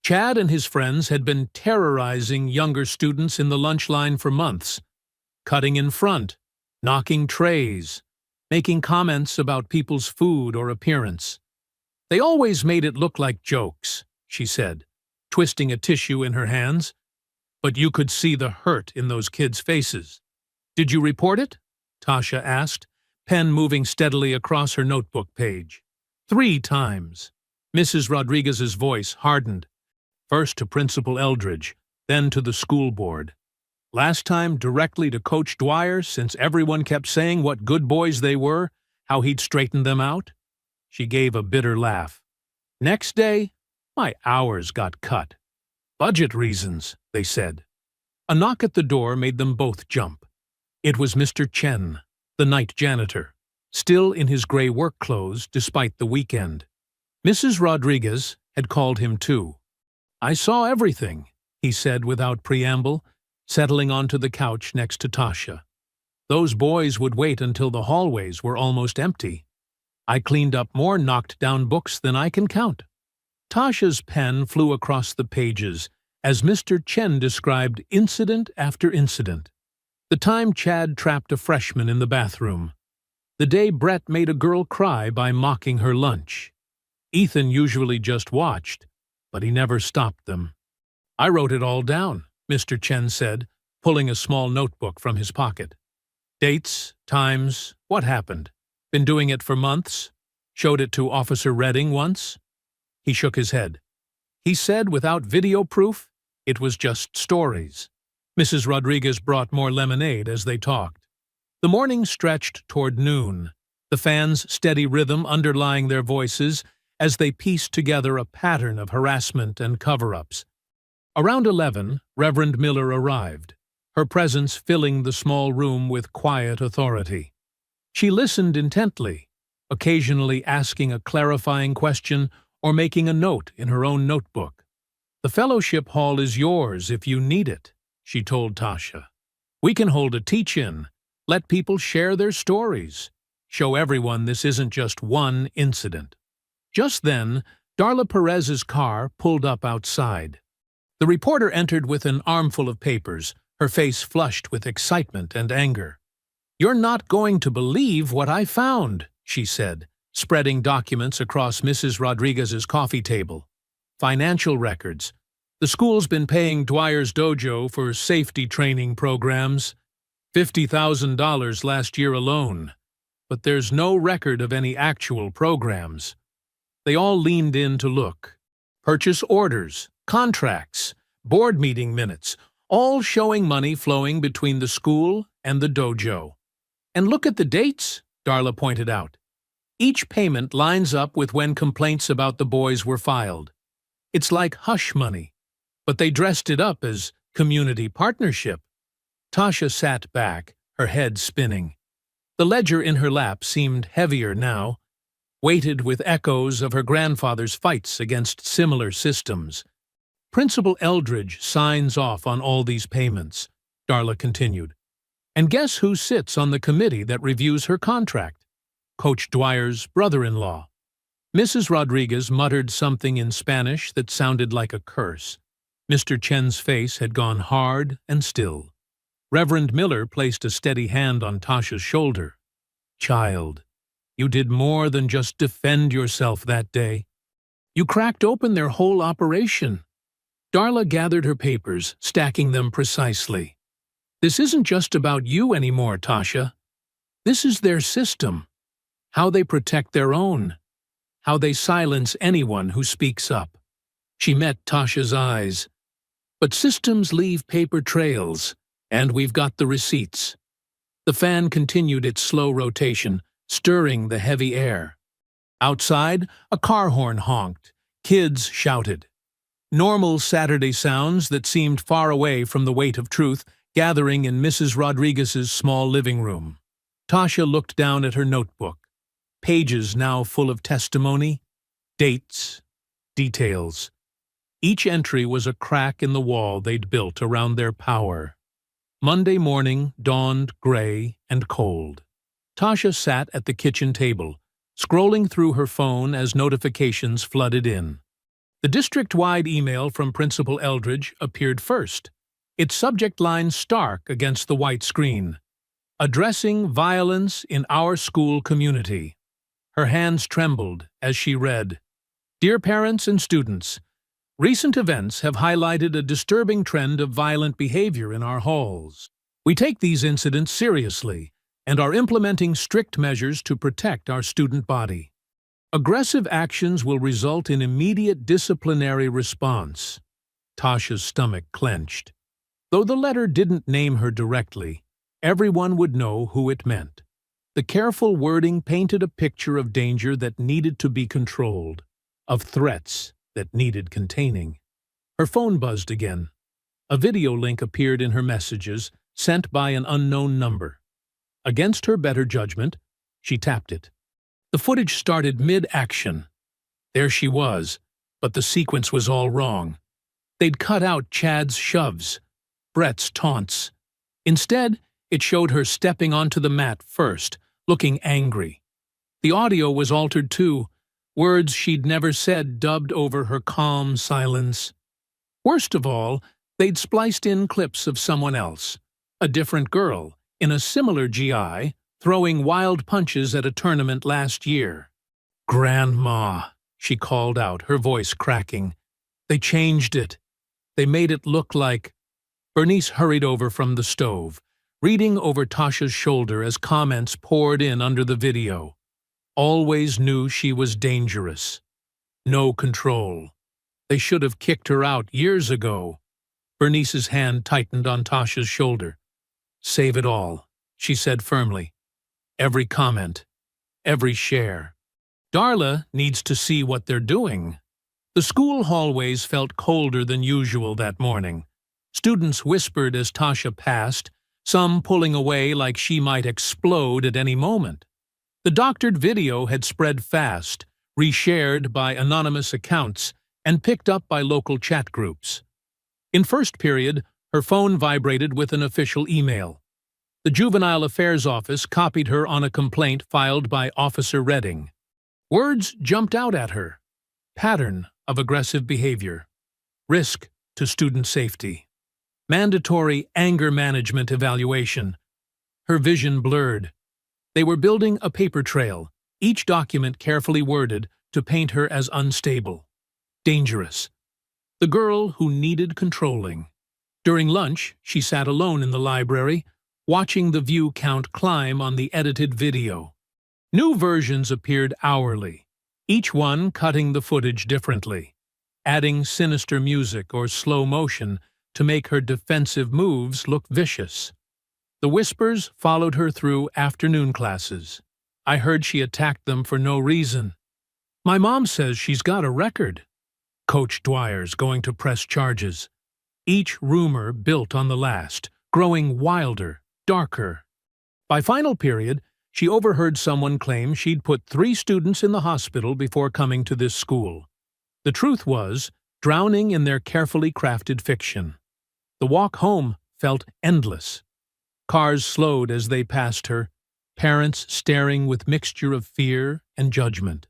Chad and his friends had been terrorizing younger students in the lunch line for months, cutting in front, knocking trays, making comments about people's food or appearance. "They always made it look like jokes," she said, twisting a tissue in her hands. "But you could see the hurt in those kids' faces." "Did you report it?" Tasha asked, pen moving steadily across her notebook page. 3 times. Mrs. Rodriguez's voice hardened, first to Principal Eldridge, then to the school board. Last time directly to Coach Dwyer, since everyone kept saying what good boys they were, how he'd straightened them out. She gave a bitter laugh. Next day, my hours got cut. "Budget reasons," they said. A knock at the door made them both jump. It was Mr. Chen, the night janitor, still in his gray work clothes despite the weekend. Mrs. Rodriguez had called him too. "I saw everything," he said without preamble, settling onto the couch next to Tasha. "Those boys would wait until the hallways were almost empty. I cleaned up more knocked-down books than I can count." Tasha's pen flew across the pages as Mr. Chen described incident after incident. The time Chad trapped a freshman in the bathroom. The day Brett made a girl cry by mocking her lunch. Ethan usually just watched, but he never stopped them. "I wrote it all down," Mr. Chen said, pulling a small notebook from his pocket. "Dates, times, what happened. Been doing it for months. Showed it to Officer Redding once." He shook his head. He said without video proof, it was just stories. Mrs. Rodriguez brought more lemonade as they talked. The morning stretched toward noon, the fans' steady rhythm underlying their voices as they pieced together a pattern of harassment and cover-ups. Around 11, Reverend Miller arrived, her presence filling the small room with quiet authority. She listened intently, occasionally asking a clarifying question or making a note in her own notebook. "The fellowship hall is yours if you need it," she told Tasha. "We can hold a teach-in, let people share their stories, show everyone this isn't just one incident." Just then, Darla Perez's car pulled up outside. The reporter entered with an armful of papers, her face flushed with excitement and anger. "You're not going to believe what I found," she said, spreading documents across Mrs. Rodriguez's coffee table. "Financial records. The school's been paying Dwyer's dojo for safety training programs. $50,000 last year alone. But there's no record of any actual programs." They all leaned in to look. Purchase orders, contracts, board meeting minutes, all showing money flowing between the school and the dojo. "And look at the dates," Darla pointed out. Each payment lines up with when complaints about the boys were filed. It's like hush money, but they dressed it up as community partnership. Tasha sat back, her head spinning. The ledger in her lap seemed heavier now, weighted with echoes of her grandfather's fights against similar systems. Principal Eldridge signs off on all these payments, Darla continued. And guess who sits on the committee that reviews her contract? Coach Dwyer's brother-in-law. Mrs. Rodriguez muttered something in Spanish that sounded like a curse. Mr. Chen's face had gone hard and still. Reverend Miller placed a steady hand on Tasha's shoulder. Child, you did more than just defend yourself that day. You cracked open their whole operation. Darla gathered her papers, stacking them precisely. This isn't just about you anymore, Tasha. This is their system. How they protect their own. How they silence anyone who speaks up. She met Tasha's eyes. But systems leave paper trails, and we've got the receipts. The fan continued its slow rotation, stirring the heavy air. Outside, a car horn honked. Kids shouted. Normal Saturday sounds that seemed far away from the weight of truth gathering in Mrs. Rodriguez's small living room. Tasha looked down at her notebook. Pages now full of testimony, dates, details. Each entry was a crack in the wall they'd built around their power. Monday morning dawned gray and cold. Tasha sat at the kitchen table, scrolling through her phone as notifications flooded in. The district-wide email from Principal Eldridge appeared first, its subject line stark against the white screen. Addressing violence in our school community. Her hands trembled as she read, Dear parents and students, recent events have highlighted a disturbing trend of violent behavior in our halls. We take these incidents seriously and are implementing strict measures to protect our student body. Aggressive actions will result in immediate disciplinary response. Tasha's stomach clenched. Though the letter didn't name her directly, everyone would know who it meant. The careful wording painted a picture of danger that needed to be controlled, of threats that needed containing. Her phone buzzed again. A video link appeared in her messages, sent by an unknown number. Against her better judgment, she tapped it. The footage started mid-action. There she was, but the sequence was all wrong. They'd cut out Chad's shoves, Brett's taunts. Instead, it showed her stepping onto the mat first, looking angry. The audio was altered too, words she'd never said dubbed over her calm silence. Worst of all, they'd spliced in clips of someone else, a different girl, in a similar GI, throwing wild punches at a tournament last year. Grandma, she called out, her voice cracking. They changed it. They made it look like... Bernice hurried over from the stove, reading over Tasha's shoulder as comments poured in under the video. Always knew she was dangerous. No control. They should have kicked her out years ago. Bernice's hand tightened on Tasha's shoulder. Save it all, she said firmly. Every comment, every share. Darla needs to see what they're doing. The school hallways felt colder than usual that morning. Students whispered as Tasha passed, some pulling away like she might explode at any moment. The doctored video had spread fast, reshared by anonymous accounts, and picked up by local chat groups. In first period, her phone vibrated with an official email. The Juvenile Affairs Office copied her on a complaint filed by Officer Redding. Words jumped out at her. Pattern of aggressive behavior. Risk to student safety. Mandatory anger management evaluation. Her vision blurred. They were building a paper trail, each document carefully worded to paint her as unstable. Dangerous. The girl who needed controlling. During lunch, she sat alone in the library, watching the view count climb on the edited video. New versions appeared hourly, each one cutting the footage differently, adding sinister music or slow motion to make her defensive moves look vicious. The whispers followed her through afternoon classes. I heard she attacked them for no reason. My mom says she's got a record. Coach Dwyer's going to press charges. Each rumor built on the last, growing wilder, darker. By final period, she overheard someone claim she'd put 3 students in the hospital before coming to this school. The truth was, drowning in their carefully crafted fiction. The walk home felt endless. Cars slowed as they passed her, parents staring with mixture of fear and judgment.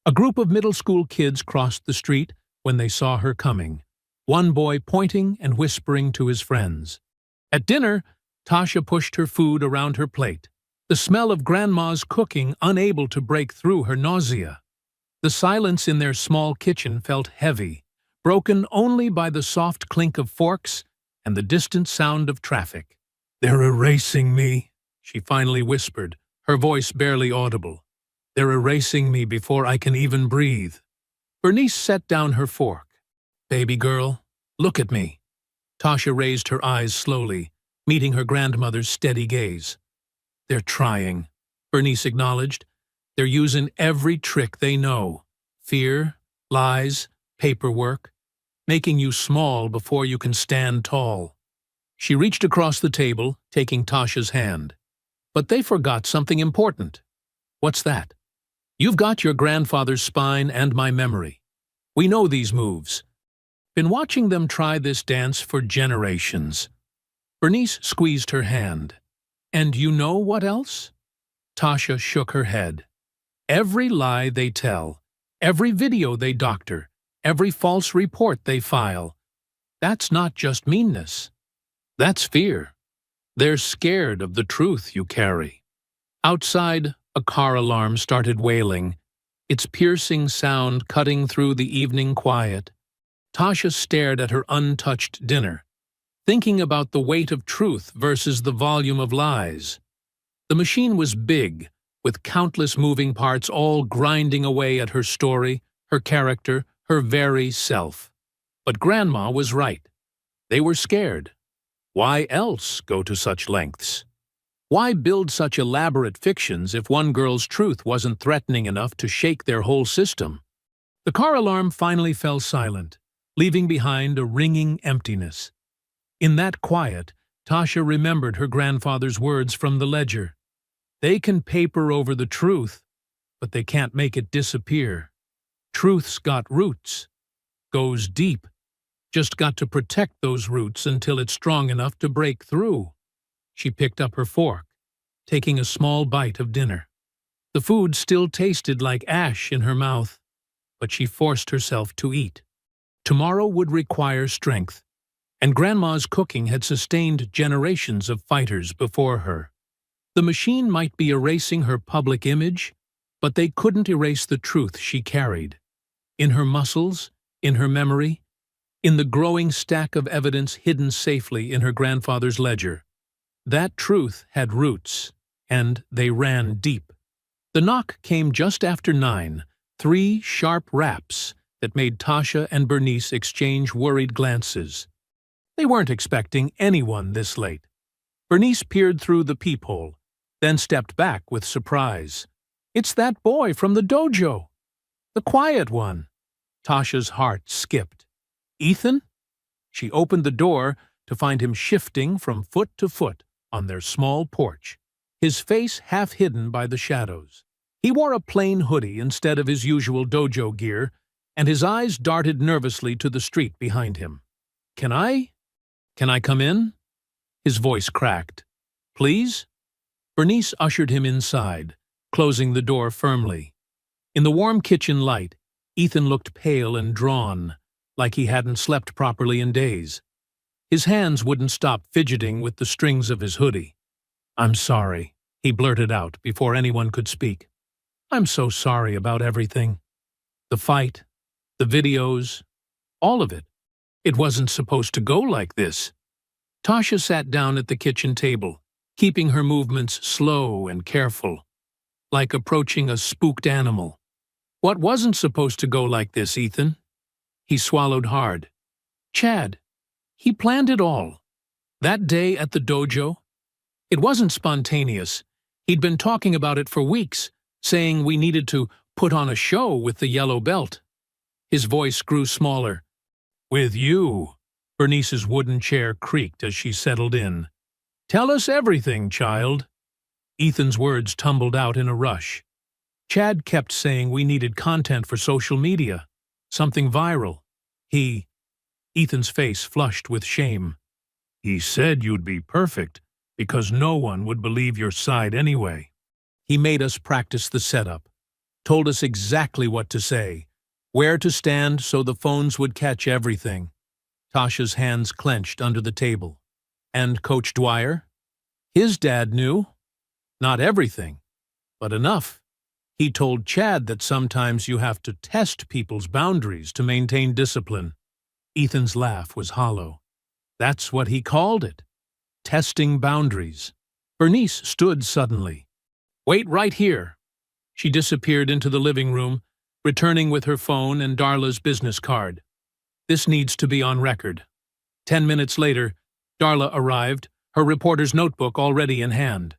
A group of middle school kids crossed the street when they saw her coming, one boy pointing and whispering to his friends. At dinner, Tasha pushed her food around her plate, the smell of Grandma's cooking unable to break through her nausea. The silence in their small kitchen felt heavy, broken only by the soft clink of forks and the distant sound of traffic. "They're erasing me," she finally whispered, her voice barely audible. "They're erasing me before I can even breathe." Bernice set down her fork. "Baby girl, look at me." Tasha raised her eyes slowly, meeting her grandmother's steady gaze. "They're trying," Bernice acknowledged. "They're using every trick they know. Fear, lies, paperwork, making you small before you can stand tall." She reached across the table, taking Tasha's hand. "But they forgot something important." "What's that?" "You've got your grandfather's spine and my memory. We know these moves. Been watching them try this dance for generations." Bernice squeezed her hand. "And you know what else?" Tasha shook her head. "Every lie they tell, every video they doctor, every false report they file, that's not just meanness. That's fear. They're scared of the truth you carry." Outside, a car alarm started wailing, its piercing sound cutting through the evening quiet. Tasha stared at her untouched dinner, thinking about the weight of truth versus the volume of lies. The machine was big, with countless moving parts all grinding away at her story, her character, her very self. But Grandma was right. They were scared. Why else go to such lengths? Why build such elaborate fictions if one girl's truth wasn't threatening enough to shake their whole system? The car alarm finally fell silent, leaving behind a ringing emptiness. In that quiet, Tasha remembered her grandfather's words from the ledger. "They can paper over the truth, but they can't make it disappear. Truth's got roots, goes deep. Just got to protect those roots until it's strong enough to break through." She picked up her fork, taking a small bite of dinner. The food still tasted like ash in her mouth, but she forced herself to eat. Tomorrow would require strength, and Grandma's cooking had sustained generations of fighters before her. The machine might be erasing her public image, but they couldn't erase the truth she carried. In her muscles, in her memory, in the growing stack of evidence hidden safely in her grandfather's ledger. That truth had roots, and they ran deep. The knock came just after 9, 3 sharp raps that made Tasha and Bernice exchange worried glances. They weren't expecting anyone this late. Bernice peered through the peephole, then stepped back with surprise. "It's that boy from the dojo! The quiet one!" Tasha's heart skipped. "Ethan?" She opened the door to find him shifting from foot to foot on their small porch, his face half hidden by the shadows. He wore a plain hoodie instead of his usual dojo gear, and his eyes darted nervously to the street behind him. Can I come in?" His voice cracked. "Please?" Bernice ushered him inside, closing the door firmly. In the warm kitchen light, Ethan looked pale and drawn, like he hadn't slept properly in days. His hands wouldn't stop fidgeting with the strings of his hoodie. "I'm sorry," he blurted out before anyone could speak. "I'm so sorry about everything. The fight, the videos, all of it. It wasn't supposed to go like this." Tasha sat down at the kitchen table, keeping her movements slow and careful, like approaching a spooked animal. "What wasn't supposed to go like this, Ethan?" He swallowed hard. "Chad. He planned it all. That day at the dojo. It wasn't spontaneous. He'd been talking about it for weeks, saying we needed to put on a show with the yellow belt. His voice grew smaller. With you. Bernice's wooden chair creaked as she settled in. Tell us everything, child. Ethan's words tumbled out in a rush. Chad kept saying we needed content for social media, something viral. Ethan's face flushed with shame. He said you'd be perfect, because no one would believe your side anyway. He made us practice the setup, told us exactly what to say, where to stand so the phones would catch everything. Tasha's hands clenched under the table. And Coach Dwyer? His dad knew. Not everything, but enough. He told Chad that sometimes you have to test people's boundaries to maintain discipline. Ethan's laugh was hollow. That's what he called it. Testing boundaries. Bernice stood suddenly. Wait right here. She disappeared into the living room, returning with her phone and Darla's business card. This needs to be on record. 10 minutes later, Darla arrived, her reporter's notebook already in hand.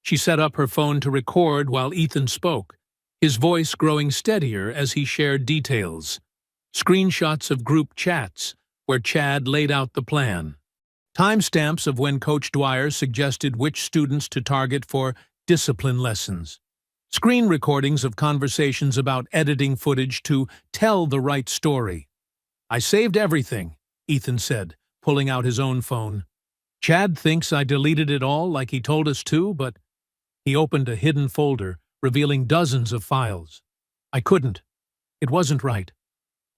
She set up her phone to record while Ethan spoke, his voice growing steadier as he shared details. Screenshots of group chats where Chad laid out the plan. Timestamps of when Coach Dwyer suggested which students to target for discipline lessons. Screen recordings of conversations about editing footage to tell the right story. I saved everything, Ethan said, pulling out his own phone. Chad thinks I deleted it all like he told us to, but he opened a hidden folder, revealing dozens of files. I couldn't. It wasn't right.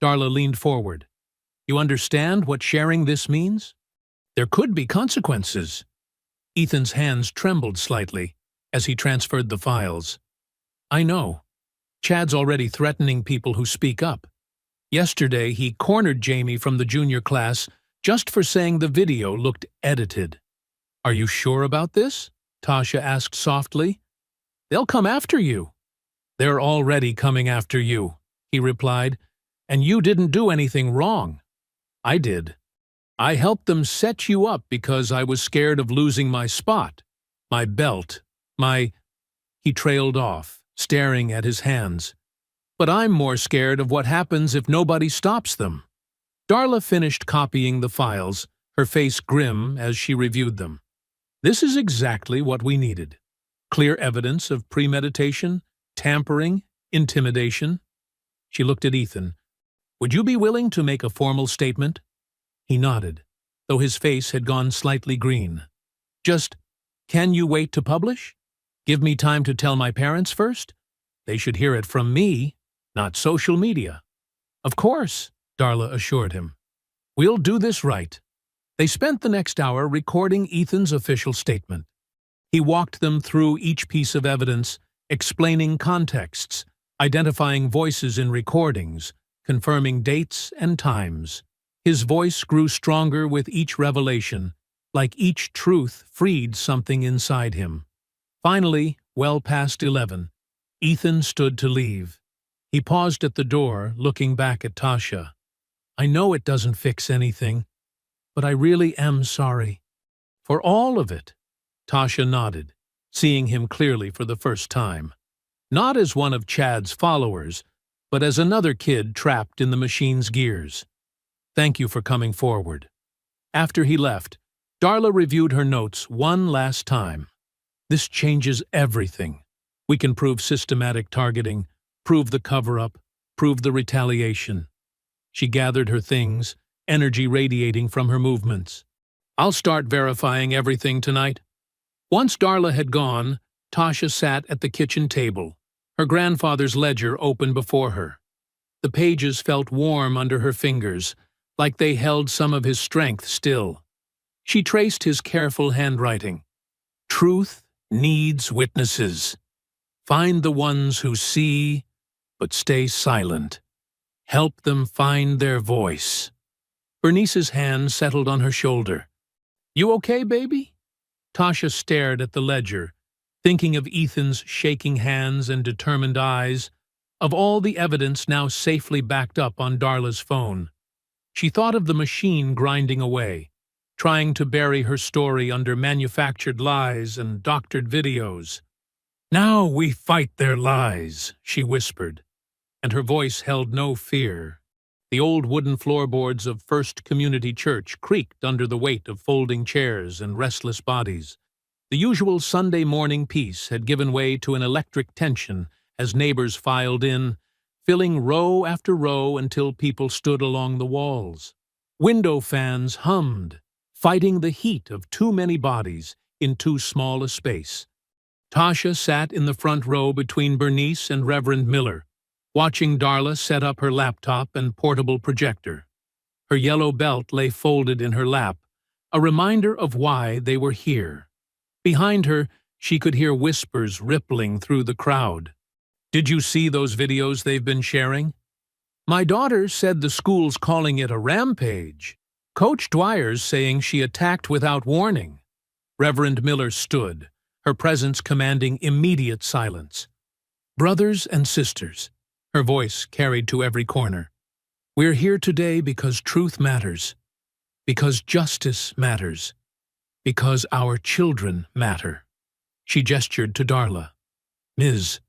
Darla leaned forward. You understand what sharing this means? There could be consequences. Ethan's hands trembled slightly as he transferred the files. I know. Chad's already threatening people who speak up. Yesterday, he cornered Jamie from the junior class just for saying the video looked edited. Are you sure about this? Tasha asked softly. They'll come after you. They're already coming after you, he replied, and you didn't do anything wrong. I did. I helped them set you up because I was scared of losing my spot, my belt, He trailed off, staring at his hands. But I'm more scared of what happens if nobody stops them. Darla finished copying the files, her face grim as she reviewed them. This is exactly what we needed. Clear evidence of premeditation, tampering, intimidation. She looked at Ethan. Would you be willing to make a formal statement? He nodded, though his face had gone slightly green. Just, can you wait to publish? Give me time to tell my parents first? They should hear it from me, not social media. Of course, Darla assured him. We'll do this right. They spent the next hour recording Ethan's official statement. He walked them through each piece of evidence, explaining contexts, identifying voices in recordings, confirming dates and times. His voice grew stronger with each revelation, like each truth freed something inside him. Finally, well past 11, Ethan stood to leave. He paused at the door, looking back at Tasha. I know it doesn't fix anything, but I really am sorry. For all of it. Tasha nodded, seeing him clearly for the first time. Not as one of Chad's followers, but as another kid trapped in the machine's gears. Thank you for coming forward. After he left, Darla reviewed her notes one last time. This changes everything. We can prove systematic targeting, prove the cover-up, prove the retaliation. She gathered her things, energy radiating from her movements. I'll start verifying everything tonight. Once Darla had gone, Tasha sat at the kitchen table, her grandfather's ledger open before her. The pages felt warm under her fingers, like they held some of his strength still. She traced his careful handwriting. Truth needs witnesses. Find the ones who see, but stay silent. Help them find their voice. Bernice's hand settled on her shoulder. You okay, baby? Tasha stared at the ledger, thinking of Ethan's shaking hands and determined eyes, of all the evidence now safely backed up on Darla's phone. She thought of the machine grinding away, trying to bury her story under manufactured lies and doctored videos. "Now we fight their lies," she whispered, and her voice held no fear. The old wooden floorboards of First Community Church creaked under the weight of folding chairs and restless bodies. The usual Sunday morning peace had given way to an electric tension as neighbors filed in, filling row after row until people stood along the walls. Window fans hummed, fighting the heat of too many bodies in too small a space. Tasha sat in the front row between Bernice and Reverend Miller, watching Darla set up her laptop and portable projector. Her yellow belt lay folded in her lap, a reminder of why they were here. Behind her, she could hear whispers rippling through the crowd. "Did you see those videos they've been sharing? My daughter said the school's calling it a rampage. Coach Dwyer's saying she attacked without warning." Reverend Miller stood, her presence commanding immediate silence. "Brothers and sisters," her voice carried to every corner, "we're here today because truth matters, because justice matters, because our children matter." She gestured to Darla. "Ms.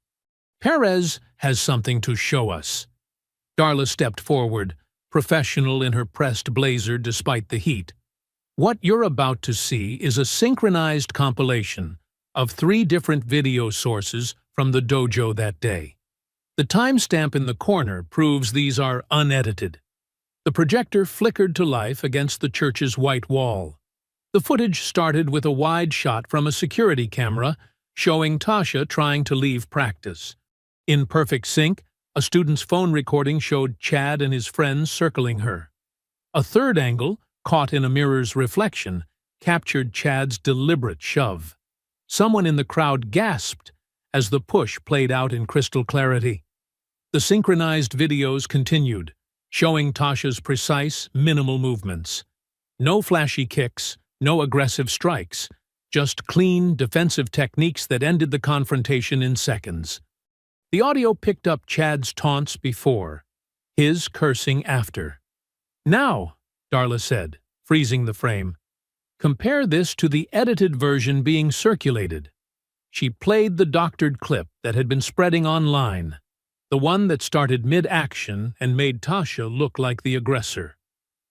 Perez has something to show us." Darla stepped forward, professional in her pressed blazer despite the heat. "What you're about to see is a synchronized compilation of 3 different video sources from the dojo that day. The timestamp in the corner proves these are unedited. The projector flickered to life against the church's white wall. The footage started with a wide shot from a security camera showing Tasha trying to leave practice. In perfect sync, a student's phone recording showed Chad and his friends circling her. A third angle, caught in a mirror's reflection, captured Chad's deliberate shove. Someone in the crowd gasped as the push played out in crystal clarity. The synchronized videos continued, showing Tasha's precise, minimal movements. No flashy kicks, no aggressive strikes, just clean, defensive techniques that ended the confrontation in seconds. The audio picked up Chad's taunts before, his cursing after. "Now," Darla said, freezing the frame, "compare this to the edited version being circulated." She played the doctored clip that had been spreading online, the one that started mid-action and made Tasha look like the aggressor.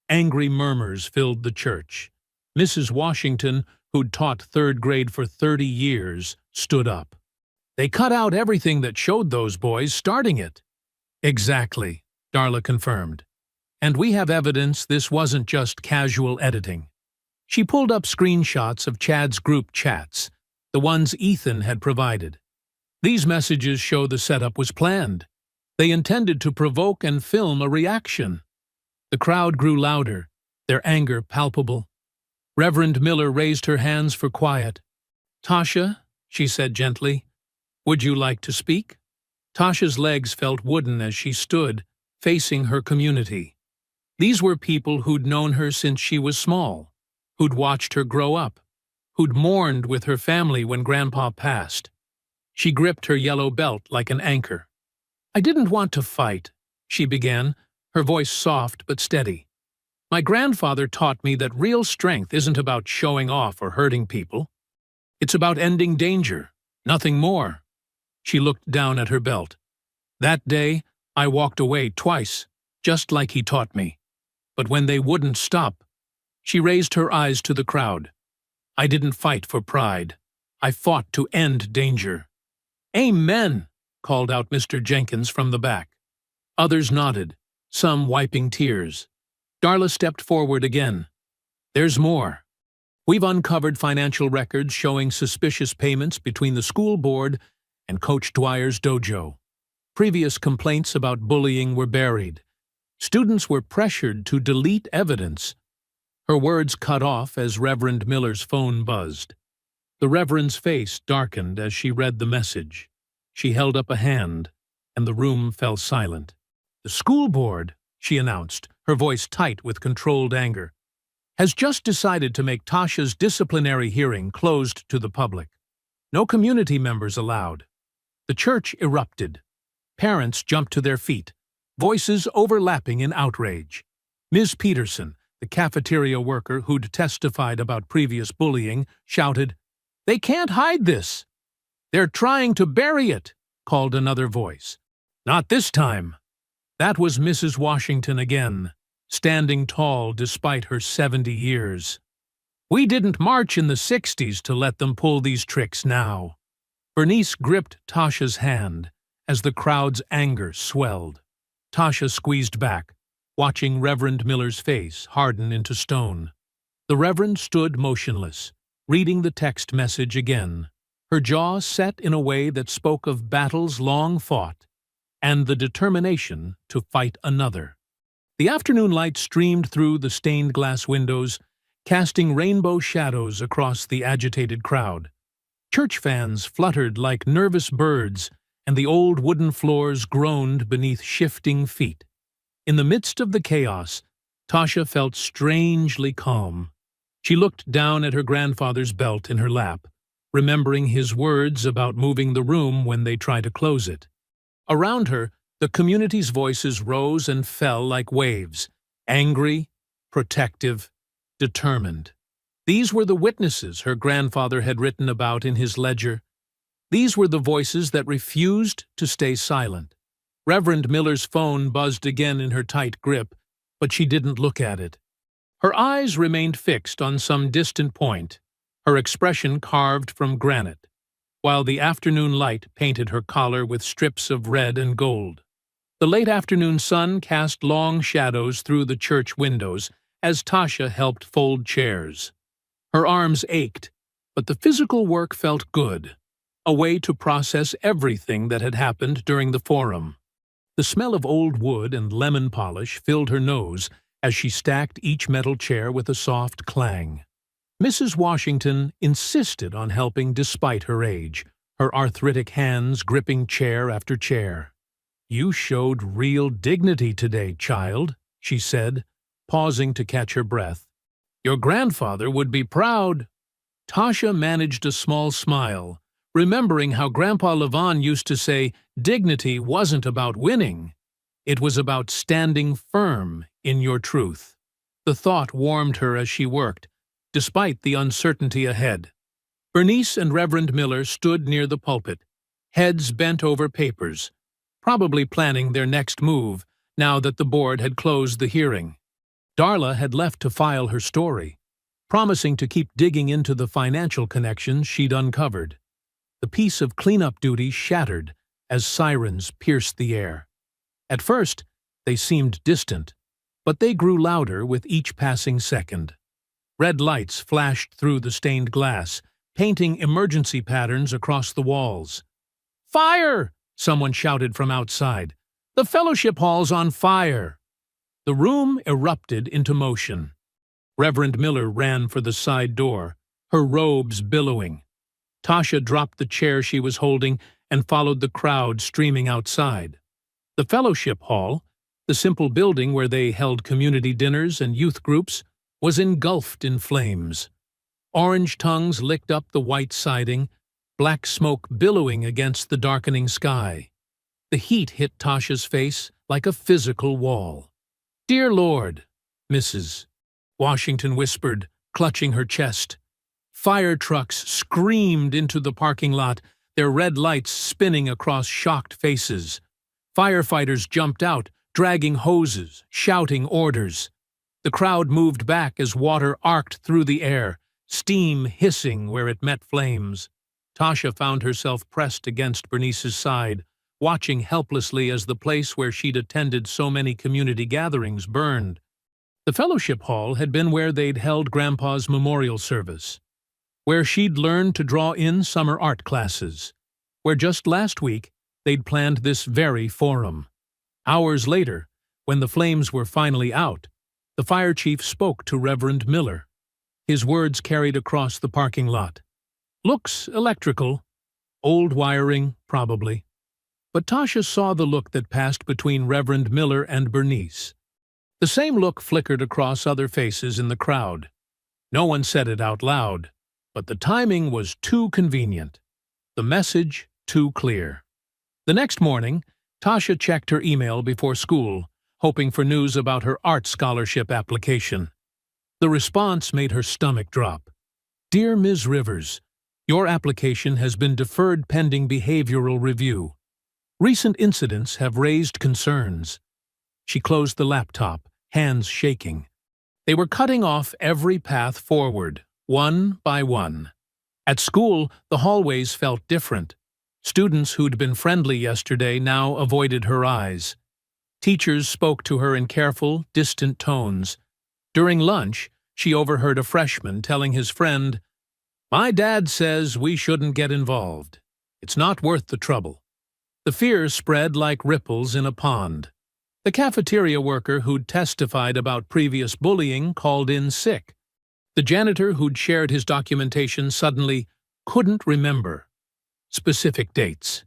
Angry murmurs filled the church. Mrs. Washington, who'd taught third grade for 30 years, stood up. "They cut out everything that showed those boys starting it." "Exactly," Darla confirmed. "And we have evidence this wasn't just casual editing." She pulled up screenshots of Chad's group chats, the ones Ethan had provided. These messages show the setup was planned. They intended to provoke and film a reaction. The crowd grew louder, their anger palpable. Reverend Miller raised her hands for quiet. "Tasha," she said gently, "would you like to speak?" Tasha's legs felt wooden as she stood, facing her community. These were people who'd known her since she was small, who'd watched her grow up, who'd mourned with her family when Grandpa passed. She gripped her yellow belt like an anchor. "I didn't want to fight," she began, her voice soft but steady. "My grandfather taught me that real strength isn't about showing off or hurting people. It's about ending danger, nothing more." She looked down at her belt. "That day, I walked away twice, just like he taught me. But when they wouldn't stop," she raised her eyes to the crowd, "I didn't fight for pride. I fought to end danger." "Amen," called out Mr. Jenkins from the back. Others nodded, some wiping tears. Darla stepped forward again. "There's more. We've uncovered financial records showing suspicious payments between the school board and Coach Dwyer's dojo. Previous complaints about bullying were buried. Students were pressured to delete evidence." Her words cut off as Reverend Miller's phone buzzed. The Reverend's face darkened as she read the message. She held up a hand, and the room fell silent. "The school board," she announced, her voice tight with controlled anger, "has just decided to make Tasha's disciplinary hearing closed to the public. No community members allowed." The church erupted. Parents jumped to their feet, voices overlapping in outrage. Ms. Peterson, the cafeteria worker who'd testified about previous bullying, shouted, "They can't hide this!" "They're trying to bury it," called another voice. "Not this time." That was Mrs. Washington again, standing tall despite her 70 years. "We didn't march in the 60s to let them pull these tricks now." Bernice gripped Tasha's hand as the crowd's anger swelled. Tasha squeezed back, watching Reverend Miller's face harden into stone. The Reverend stood motionless, reading the text message again, her jaw set in a way that spoke of battles long fought and the determination to fight another. The afternoon light streamed through the stained glass windows, casting rainbow shadows across the agitated crowd. Church fans fluttered like nervous birds, and the old wooden floors groaned beneath shifting feet. In the midst of the chaos, Tasha felt strangely calm. She looked down at her grandfather's belt in her lap, remembering his words about moving the room when they tried to close it. Around her, the community's voices rose and fell like waves, angry, protective, determined. These were the witnesses her grandfather had written about in his ledger. These were the voices that refused to stay silent. Reverend Miller's phone buzzed again in her tight grip, but she didn't look at it. Her eyes remained fixed on some distant point, her expression carved from granite, while the afternoon light painted her collar with strips of red and gold. The late afternoon sun cast long shadows through the church windows as Tasha helped fold chairs. Her arms ached, but the physical work felt good, a way to process everything that had happened during the forum. The smell of old wood and lemon polish filled her nose as she stacked each metal chair with a soft clang. Mrs. Washington insisted on helping despite her age, her arthritic hands gripping chair after chair. "You showed real dignity today, child," she said, pausing to catch her breath. "Your grandfather would be proud." Tasha managed a small smile, remembering how Grandpa Levon used to say dignity wasn't about winning. It was about standing firm in your truth. The thought warmed her as she worked, despite the uncertainty ahead. Bernice and Reverend Miller stood near the pulpit, heads bent over papers, probably planning their next move now that the board had closed the hearing. Darla had left to file her story, promising to keep digging into the financial connections she'd uncovered. The piece of cleanup duty shattered as sirens pierced the air. At first, they seemed distant, but they grew louder with each passing second. Red lights flashed through the stained glass, painting emergency patterns across the walls. "Fire!" someone shouted from outside. "The fellowship hall's on fire!" The room erupted into motion. Reverend Miller ran for the side door, her robes billowing. Tasha dropped the chair she was holding and followed the crowd streaming outside. The fellowship hall, the simple building where they held community dinners and youth groups, was engulfed in flames. Orange tongues licked up the white siding, black smoke billowing against the darkening sky. The heat hit Tasha's face like a physical wall. "Dear Lord," Mrs. Washington whispered, clutching her chest. Fire trucks screamed into the parking lot, their red lights spinning across shocked faces. Firefighters jumped out, dragging hoses, shouting orders. The crowd moved back as water arced through the air, steam hissing where it met flames. Tasha found herself pressed against Bernice's side, watching helplessly as the place where she'd attended so many community gatherings burned. The fellowship hall had been where they'd held Grandpa's memorial service, where she'd learned to draw in summer art classes, where just last week they'd planned this very forum. Hours later, when the flames were finally out, the fire chief spoke to Reverend Miller. His words carried across the parking lot. "Looks electrical. Old wiring, probably." But Tasha saw the look that passed between Reverend Miller and Bernice. The same look flickered across other faces in the crowd. No one said it out loud, but the timing was too convenient. The message too clear. The next morning, Tasha checked her email before school, hoping for news about her art scholarship application. The response made her stomach drop. "Dear Ms. Rivers, Your application has been deferred pending behavioral review. Recent incidents have raised concerns. She closed the laptop, hands shaking. They were cutting off every path forward, one by one. At school, the hallways felt different. Students who'd been friendly yesterday now avoided her eyes. Teachers spoke to her in careful, distant tones. During lunch, she overheard a freshman telling his friend, "My dad says we shouldn't get involved. It's not worth the trouble." The fear spread like ripples in a pond. The cafeteria worker who'd testified about previous bullying called in sick. The janitor who'd shared his documentation suddenly couldn't remember specific dates.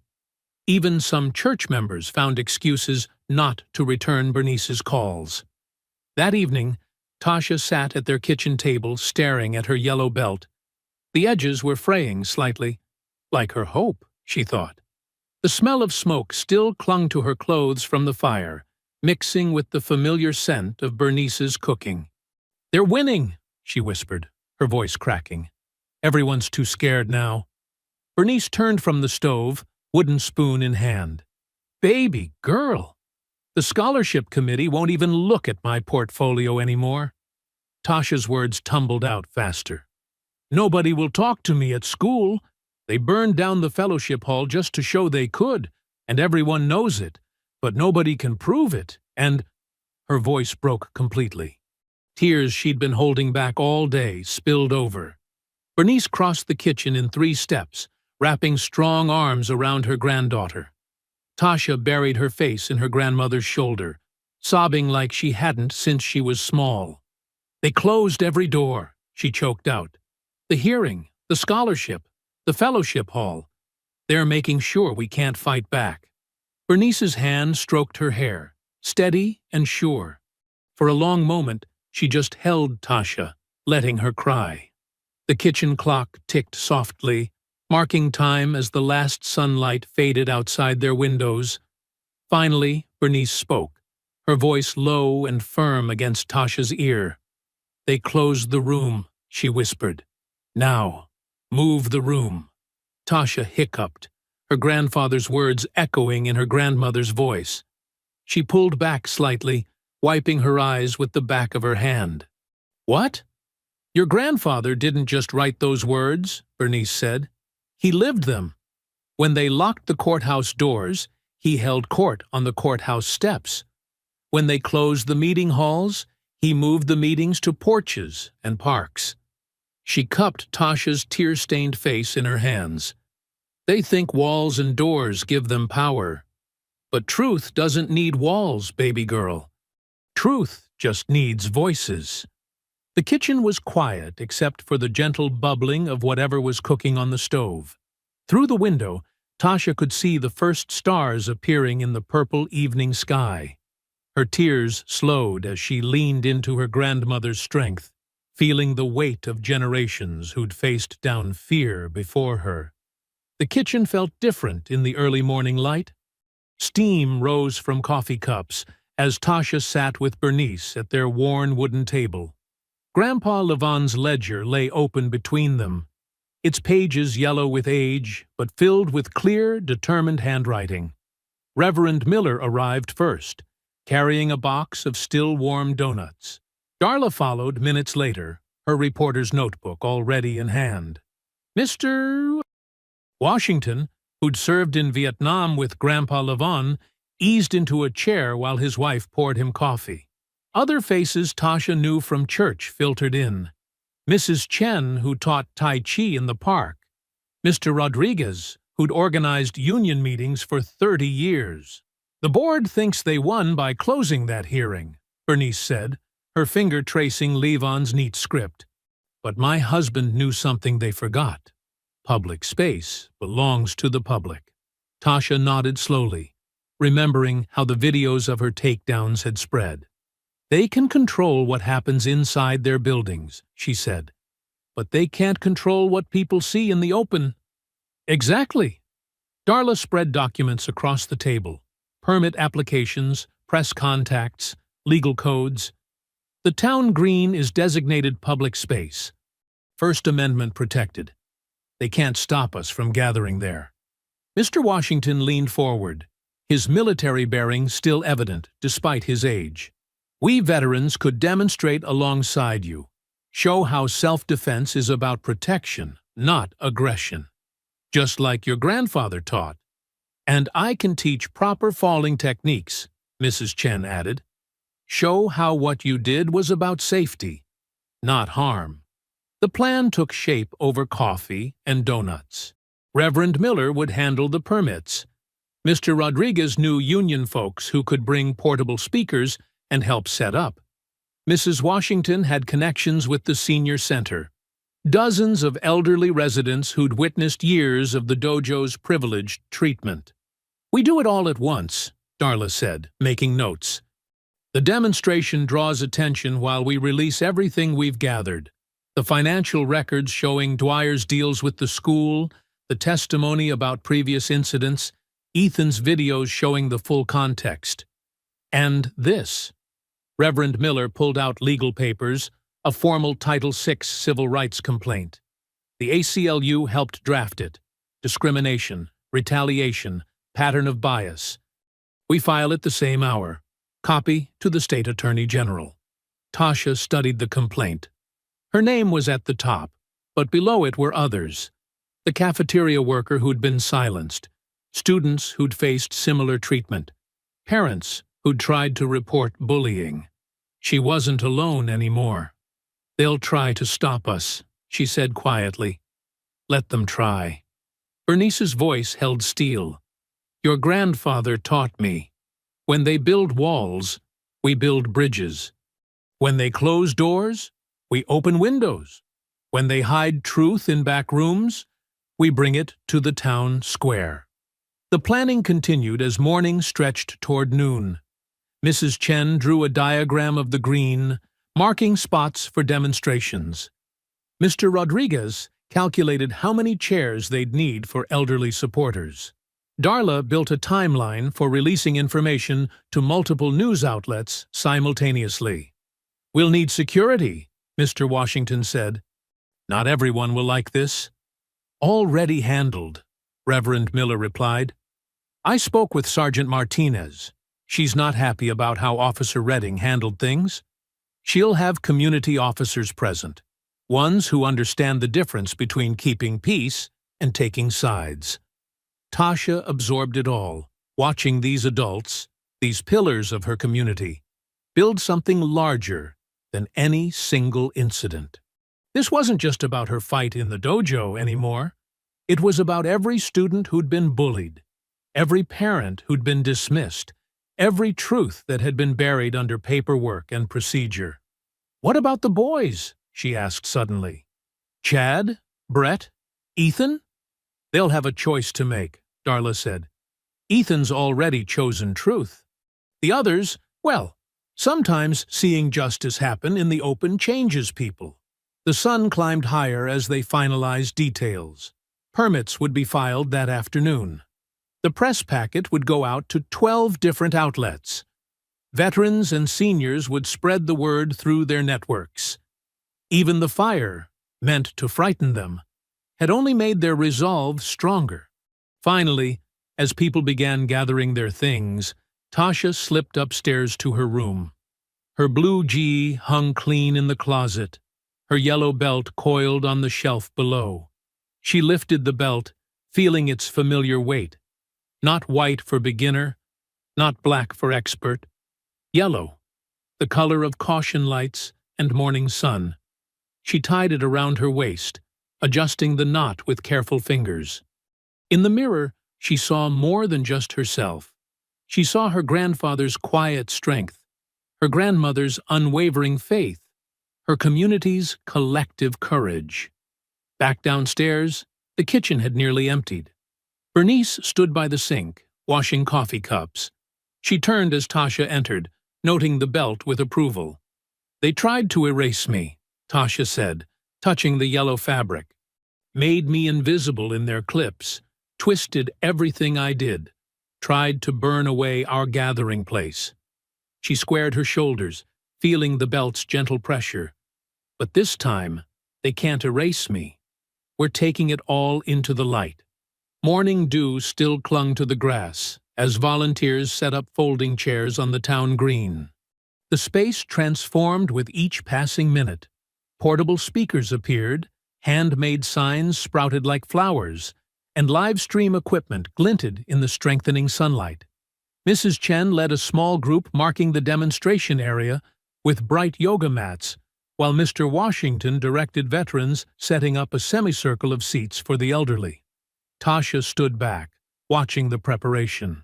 Even some church members found excuses not to return Bernice's calls. That evening, Tasha sat at their kitchen table staring at her yellow belt. The edges were fraying slightly. Like her hope, she thought. The smell of smoke still clung to her clothes from the fire, mixing with the familiar scent of Bernice's cooking. "They're winning," she whispered, her voice cracking. "Everyone's too scared now." Bernice turned from the stove, wooden spoon in hand. "Baby girl, the scholarship committee won't even look at my portfolio anymore." Tasha's words tumbled out faster. "Nobody will talk to me at school. They burned down the fellowship hall just to show they could, and everyone knows it, but nobody can prove it, and—" Her voice broke completely. Tears she'd been holding back all day spilled over. Bernice crossed the kitchen in 3 steps, wrapping strong arms around her granddaughter. Tasha buried her face in her grandmother's shoulder, sobbing like she hadn't since she was small. "They closed every door," she choked out. "The hearing, the scholarship, the fellowship hall. They're making sure we can't fight back." Bernice's hand stroked her hair, steady and sure. For a long moment, she just held Tasha, letting her cry. The kitchen clock ticked softly, marking time as the last sunlight faded outside their windows. Finally, Bernice spoke, her voice low and firm against Tasha's ear. "They closed the room," she whispered. "Now, move the room." Tasha hiccuped, her grandfather's words echoing in her grandmother's voice. She pulled back slightly, wiping her eyes with the back of her hand. "What? Your grandfather didn't just write those words," Bernice said. "He lived them. When they locked the courthouse doors, he held court on the courthouse steps. When they closed the meeting halls, he moved the meetings to porches and parks." She cupped Tasha's tear-stained face in her hands. "They think walls and doors give them power. But truth doesn't need walls, baby girl. Truth just needs voices." The kitchen was quiet except for the gentle bubbling of whatever was cooking on the stove. Through the window, Tasha could see the first stars appearing in the purple evening sky. Her tears slowed as she leaned into her grandmother's strength, feeling the weight of generations who'd faced down fear before her. The kitchen felt different in the early morning light. Steam rose from coffee cups as Tasha sat with Bernice at their worn wooden table. Grandpa Levon's ledger lay open between them, its pages yellow with age, but filled with clear, determined handwriting. Reverend Miller arrived first, carrying a box of still-warm donuts. Darla followed minutes later, her reporter's notebook already in hand. Mr. Washington, who'd served in Vietnam with Grandpa Levon, eased into a chair while his wife poured him coffee. Other faces Tasha knew from church filtered in. Mrs. Chen, who taught Tai Chi in the park. Mr. Rodriguez, who'd organized union meetings for 30 years. "The board thinks they won by closing that hearing," Bernice said, her finger tracing Levon's neat script. "But my husband knew something they forgot. Public space belongs to the public." Tasha nodded slowly, remembering how the videos of her takedowns had spread. "They can control what happens inside their buildings," she said. "But they can't control what people see in the open." "Exactly." Darla spread documents across the table. Permit applications, press contacts, legal codes. "The town green is designated public space. First Amendment protected. They can't stop us from gathering there." Mr. Washington leaned forward, his military bearing still evident despite his age. "We veterans could demonstrate alongside you, show how self-defense is about protection, not aggression. Just like your grandfather taught. And I can teach proper falling techniques," Mrs. Chen added. "Show how what you did was about safety, not harm." The plan took shape over coffee and donuts. Reverend Miller would handle the permits. Mr. Rodriguez knew union folks who could bring portable speakers and help set up. Mrs. Washington had connections with the senior center. Dozens of elderly residents who'd witnessed years of the dojo's privileged treatment. "We do it all at once," Darla said, making notes. "The demonstration draws attention while we release everything we've gathered. The financial records showing Dwyer's deals with the school, the testimony about previous incidents, Ethan's videos showing the full context. And this." Reverend Miller pulled out legal papers, a formal Title VI civil rights complaint. The ACLU helped draft it. Discrimination, retaliation, pattern of bias. "We file it the same hour. Copy to the State Attorney General." Tasha studied the complaint. Her name was at the top, but below it were others. The cafeteria worker who'd been silenced, students who'd faced similar treatment, parents who'd tried to report bullying. She wasn't alone anymore. "They'll try to stop us," she said quietly. "Let them try." Bernice's voice held steel. "Your grandfather taught me. When they build walls, we build bridges. When they close doors, we open windows. When they hide truth in back rooms, we bring it to the town square." The planning continued as morning stretched toward noon. Mrs. Chen drew a diagram of the green, marking spots for demonstrations. Mr. Rodriguez calculated how many chairs they'd need for elderly supporters. Darla built a timeline for releasing information to multiple news outlets simultaneously. "We'll need security," Mr. Washington said. "Not everyone will like this." "Already handled," Reverend Miller replied. "I spoke with Sergeant Martinez. She's not happy about how Officer Redding handled things. She'll have community officers present, ones who understand the difference between keeping peace and taking sides." Tasha absorbed it all, watching these adults, these pillars of her community, build something larger than any single incident. This wasn't just about her fight in the dojo anymore. It was about every student who'd been bullied, every parent who'd been dismissed, every truth that had been buried under paperwork and procedure. "What about the boys?" she asked suddenly. "Chad? Brett? Ethan?" "They'll have a choice to make," Darla said. "Ethan's already chosen truth. The others, well, sometimes seeing justice happen in the open changes people." The sun climbed higher as they finalized details. Permits would be filed that afternoon. The press packet would go out to 12 different outlets. Veterans and seniors would spread the word through their networks. Even the fire, meant to frighten them, had only made their resolve stronger. Finally, as people began gathering their things, Tasha slipped upstairs to her room. Her blue G hung clean in the closet, her yellow belt coiled on the shelf below. She lifted the belt, feeling its familiar weight. Not white for beginner, not black for expert. Yellow, the color of caution lights and morning sun. She tied it around her waist, adjusting the knot with careful fingers. In the mirror, she saw more than just herself. She saw her grandfather's quiet strength, her grandmother's unwavering faith, her community's collective courage. Back downstairs, the kitchen had nearly emptied. Bernice stood by the sink, washing coffee cups. She turned as Tasha entered, noting the belt with approval. "They tried to erase me," Tasha said, touching the yellow fabric. "Made me invisible in their clips, twisted everything I did, tried to burn away our gathering place." She squared her shoulders, feeling the belt's gentle pressure. "But this time, they can't erase me. We're taking it all into the light. Morning dew still clung to the grass as volunteers set up folding chairs on the town green. The space transformed with each passing minute. Portable speakers appeared, handmade signs sprouted like flowers, and live stream equipment glinted in the strengthening sunlight. Mrs. Chen led a small group marking the demonstration area with bright yoga mats, while Mr. Washington directed veterans setting up a semicircle of seats for the elderly. Tasha stood back, watching the preparation.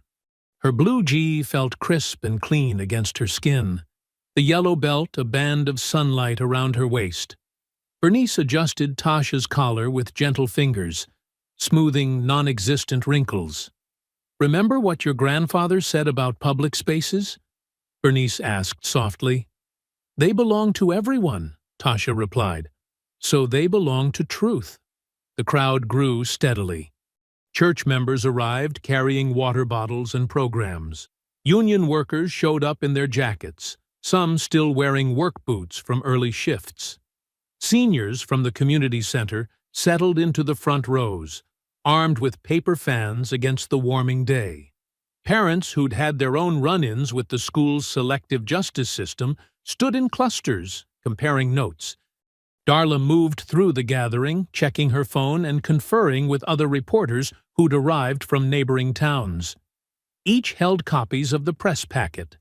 Her blue gi felt crisp and clean against her skin, the yellow belt a band of sunlight around her waist. Bernice adjusted Tasha's collar with gentle fingers, smoothing non-existent wrinkles. "Remember what your grandfather said about public spaces?" Bernice asked softly. "They belong to everyone," Tasha replied. "So they belong to truth." The crowd grew steadily. Church members arrived carrying water bottles and programs. Union workers showed up in their jackets, some still wearing work boots from early shifts. Seniors from the community center settled into the front rows, armed with paper fans against the warming day. Parents who'd had their own run-ins with the school's selective justice system stood in clusters, comparing notes. Darla moved through the gathering, checking her phone and conferring with other reporters who'd arrived from neighboring towns. Each held copies of the press packet,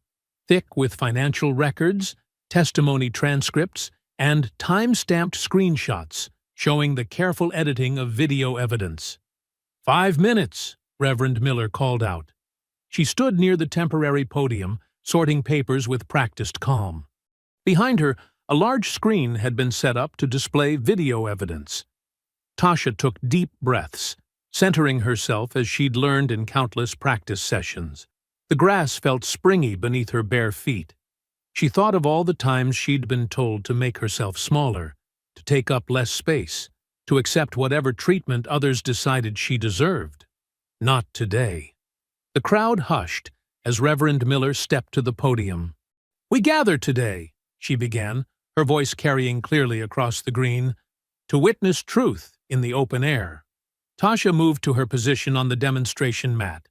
thick with financial records, testimony transcripts, and time-stamped screenshots showing the careful editing of video evidence. 5 minutes, Reverend Miller called out. She stood near the temporary podium, sorting papers with practiced calm. Behind her, a large screen had been set up to display video evidence. Tasha took deep breaths, centering herself as she'd learned in countless practice sessions. The grass felt springy beneath her bare feet. She thought of all the times she'd been told to make herself smaller, to take up less space, to accept whatever treatment others decided she deserved. Not today. The crowd hushed as Reverend Miller stepped to the podium. "We gather today," she began, her voice carrying clearly across the green, "to witness truth in the open air." Tasha moved to her position on the demonstration mat.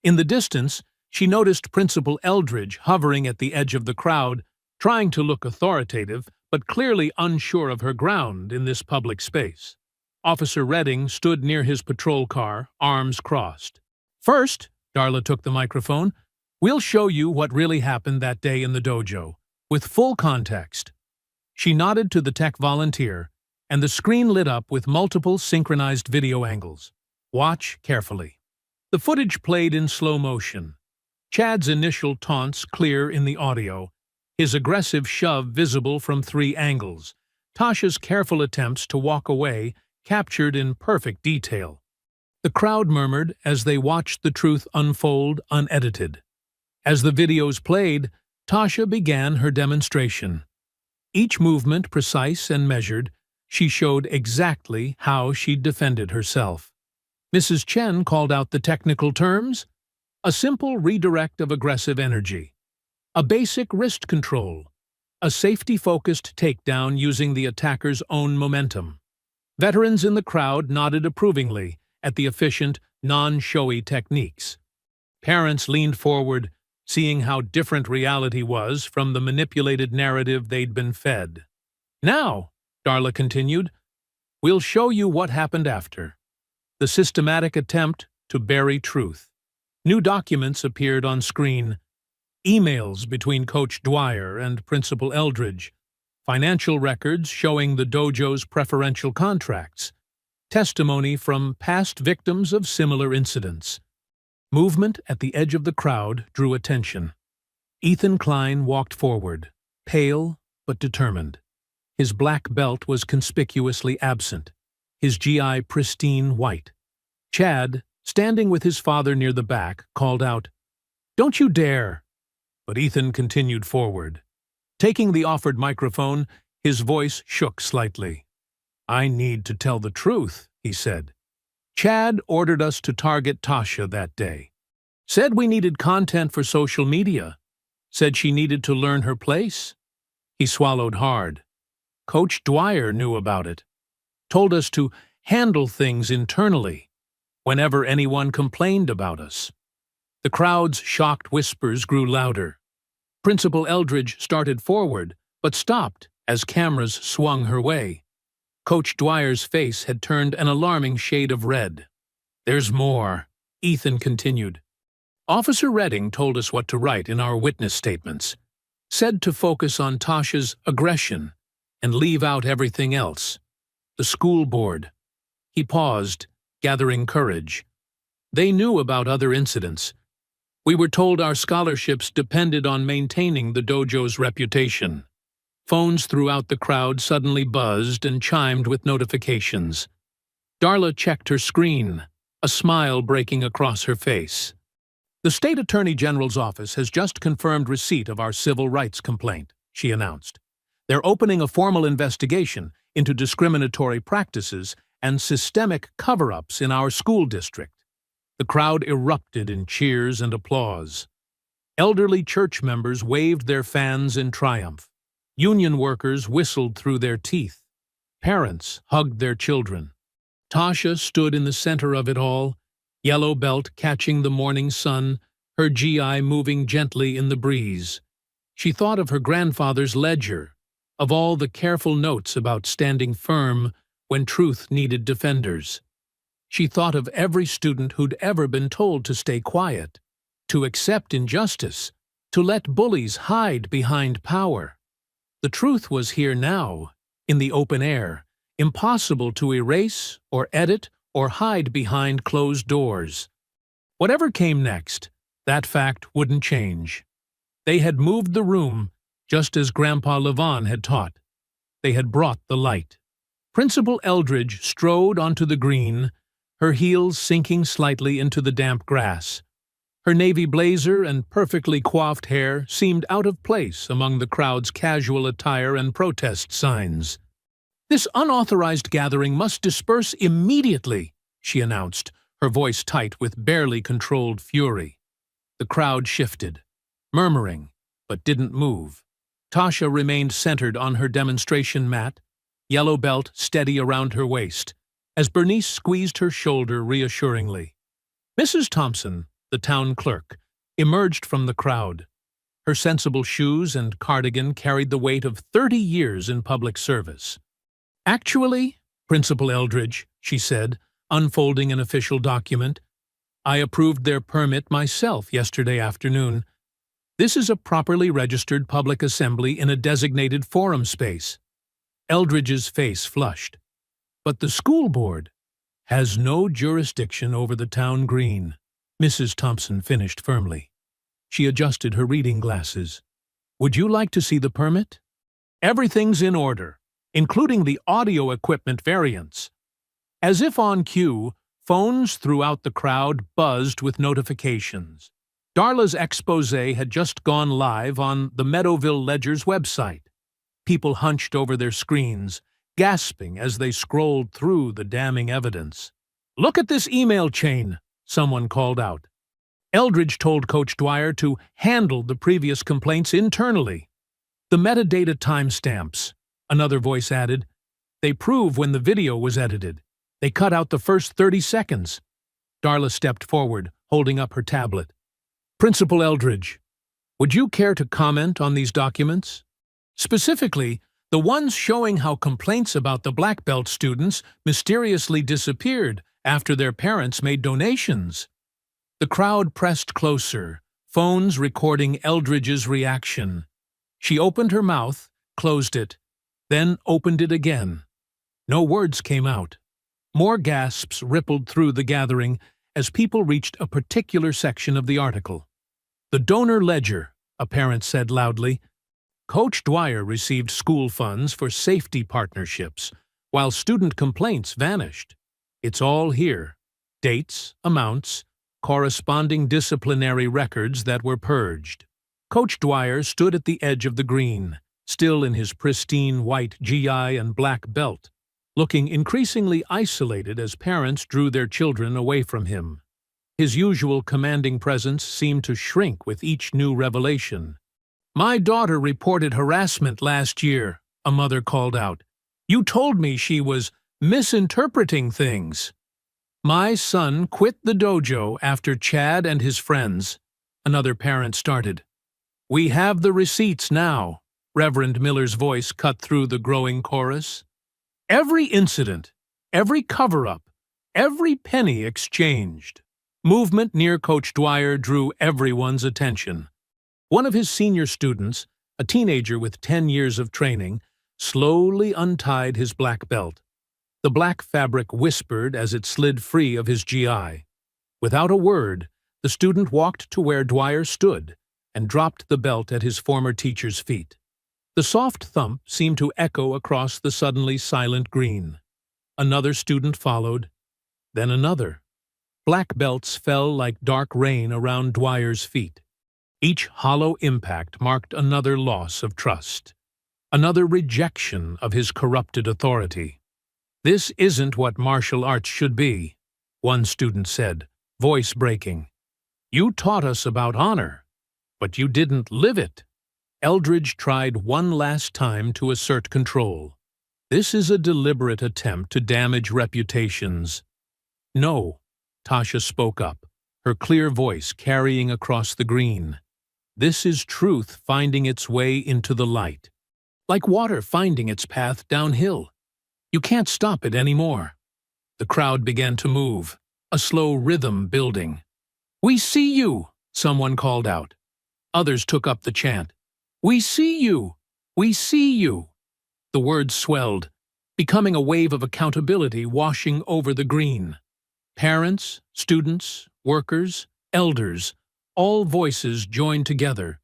In the distance, she noticed Principal Eldridge hovering at the edge of the crowd, trying to look authoritative, but clearly unsure of her ground in this public space. Officer Redding stood near his patrol car, arms crossed. "First," Darla took the microphone, "we'll show you what really happened that day in the dojo, with full context." She nodded to the tech volunteer, and the screen lit up with multiple synchronized video angles. "Watch carefully." The footage played in slow motion. Chad's initial taunts clear in the audio, his aggressive shove visible from 3 angles, Tasha's careful attempts to walk away captured in perfect detail. The crowd murmured as they watched the truth unfold unedited. As the videos played, Tasha began her demonstration. Each movement precise and measured, she showed exactly how she'd defended herself. Mrs. Chen called out the technical terms: a simple redirect of aggressive energy, a basic wrist control, a safety-focused takedown using the attacker's own momentum. Veterans in the crowd nodded approvingly at the efficient, non-showy techniques. Parents leaned forward, seeing how different reality was from the manipulated narrative they'd been fed. "Now," Darla continued, "we'll show you what happened after. The systematic attempt to bury truth." New documents appeared on screen. Emails between Coach Dwyer and Principal Eldridge, financial records showing the dojo's preferential contracts, testimony from past victims of similar incidents. Movement at the edge of the crowd drew attention. Ethan Klein walked forward, pale but determined. His black belt was conspicuously absent, his GI pristine white. Chad, standing with his father near the back, called out, "Don't you dare!" But Ethan continued forward. Taking the offered microphone, his voice shook slightly. "I need to tell the truth," he said. "Chad ordered us to target Tasha that day. Said we needed content for social media. Said she needed to learn her place." He swallowed hard. "Coach Dwyer knew about it. Told us to handle things internally whenever anyone complained about us. The crowd's shocked whispers grew louder. Principal Eldridge started forward, but stopped as cameras swung her way. Coach Dwyer's face had turned an alarming shade of red. "There's more," Ethan continued. "Officer Redding told us what to write in our witness statements. Said to focus on Tasha's aggression and leave out everything else. The school board." He paused, gathering courage. "They knew about other incidents. We were told our scholarships depended on maintaining the dojo's reputation." Phones throughout the crowd suddenly buzzed and chimed with notifications. Darla checked her screen, a smile breaking across her face. "The State Attorney General's office has just confirmed receipt of our civil rights complaint," she announced. "They're opening a formal investigation into discriminatory practices and systemic cover-ups in our school district." The crowd erupted in cheers and applause. Elderly church members waved their fans in triumph. Union workers whistled through their teeth. Parents hugged their children. Tasha stood in the center of it all, yellow belt catching the morning sun, her GI moving gently in the breeze. She thought of her grandfather's ledger, of all the careful notes about standing firm when truth needed defenders. She thought of every student who'd ever been told to stay quiet, to accept injustice, to let bullies hide behind power. The truth was here now, in the open air, impossible to erase or edit or hide behind closed doors. Whatever came next, that fact wouldn't change. They had moved the room, just as Grandpa Levon had taught. They had brought the light. Principal Eldridge strode onto the green, her heels sinking slightly into the damp grass. Her navy blazer and perfectly coiffed hair seemed out of place among the crowd's casual attire and protest signs. "This unauthorized gathering must disperse immediately," she announced, her voice tight with barely controlled fury. The crowd shifted, murmuring, but didn't move. Tasha remained centered on her demonstration mat, yellow belt steady around her waist, as Bernice squeezed her shoulder reassuringly. Mrs. Thompson, the town clerk, emerged from the crowd. Her sensible shoes and cardigan carried the weight of 30 years in public service. "Actually, Principal Eldridge," she said, unfolding an official document, "I approved their permit myself yesterday afternoon. This is a properly registered public assembly in a designated forum space." Eldridge's face flushed. "But the school board has no jurisdiction over the town green," Mrs. Thompson finished firmly. She adjusted her reading glasses. "Would you like to see the permit? Everything's in order, including the audio equipment variants." As if on cue, phones throughout the crowd buzzed with notifications. Darla's exposé had just gone live on the Meadowville Ledger's website. People hunched over their screens, gasping as they scrolled through the damning evidence. "Look at this email chain," someone called out. Eldridge told Coach Dwyer to handle the previous complaints internally. "The metadata timestamps," another voice added. "They prove when the video was edited. They cut out the first 30 seconds. Darla stepped forward, holding up her tablet. "Principal Eldridge, would you care to comment on these documents? Specifically, the ones showing how complaints about the black belt students mysteriously disappeared after their parents made donations." The crowd pressed closer, phones recording Eldridge's reaction. She opened her mouth, closed it, then opened it again. No words came out. More gasps rippled through the gathering as people reached a particular section of the article. "The donor ledger," a parent said loudly. "Coach Dwyer received school funds for safety partnerships, while student complaints vanished. It's all here. Dates, amounts, corresponding disciplinary records that were purged." Coach Dwyer stood at the edge of the green, still in his pristine white GI and black belt, looking increasingly isolated as parents drew their children away from him. His usual commanding presence seemed to shrink with each new revelation. "My daughter reported harassment last year," a mother called out. "You told me she was misinterpreting things. My son quit the dojo after Chad and his friends, another parent started. We have the receipts now, Reverend Miller's voice cut through the growing chorus. Every incident, every cover-up, every penny exchanged. Movement near Coach Dwyer drew everyone's attention. One of his senior students, a teenager with 10 years of training, slowly untied his black belt. The black fabric whispered as it slid free of his GI. Without a word, the student walked to where Dwyer stood and dropped the belt at his former teacher's feet. The soft thump seemed to echo across the suddenly silent green. Another student followed, then another. Black belts fell like dark rain around Dwyer's feet. Each hollow impact marked another loss of trust, another rejection of his corrupted authority. This isn't what martial arts should be, one student said, voice breaking. You taught us about honor, but you didn't live it. Eldridge tried one last time to assert control. This is a deliberate attempt to damage reputations. No, Tasha spoke up, her clear voice carrying across the green. This is truth finding its way into the light. Like water finding its path downhill. You can't stop it anymore. The crowd began to move, a slow rhythm building. We see you, someone called out. Others took up the chant. We see you! We see you! The words swelled, becoming a wave of accountability washing over the green. Parents, students, workers, elders, all voices joined together,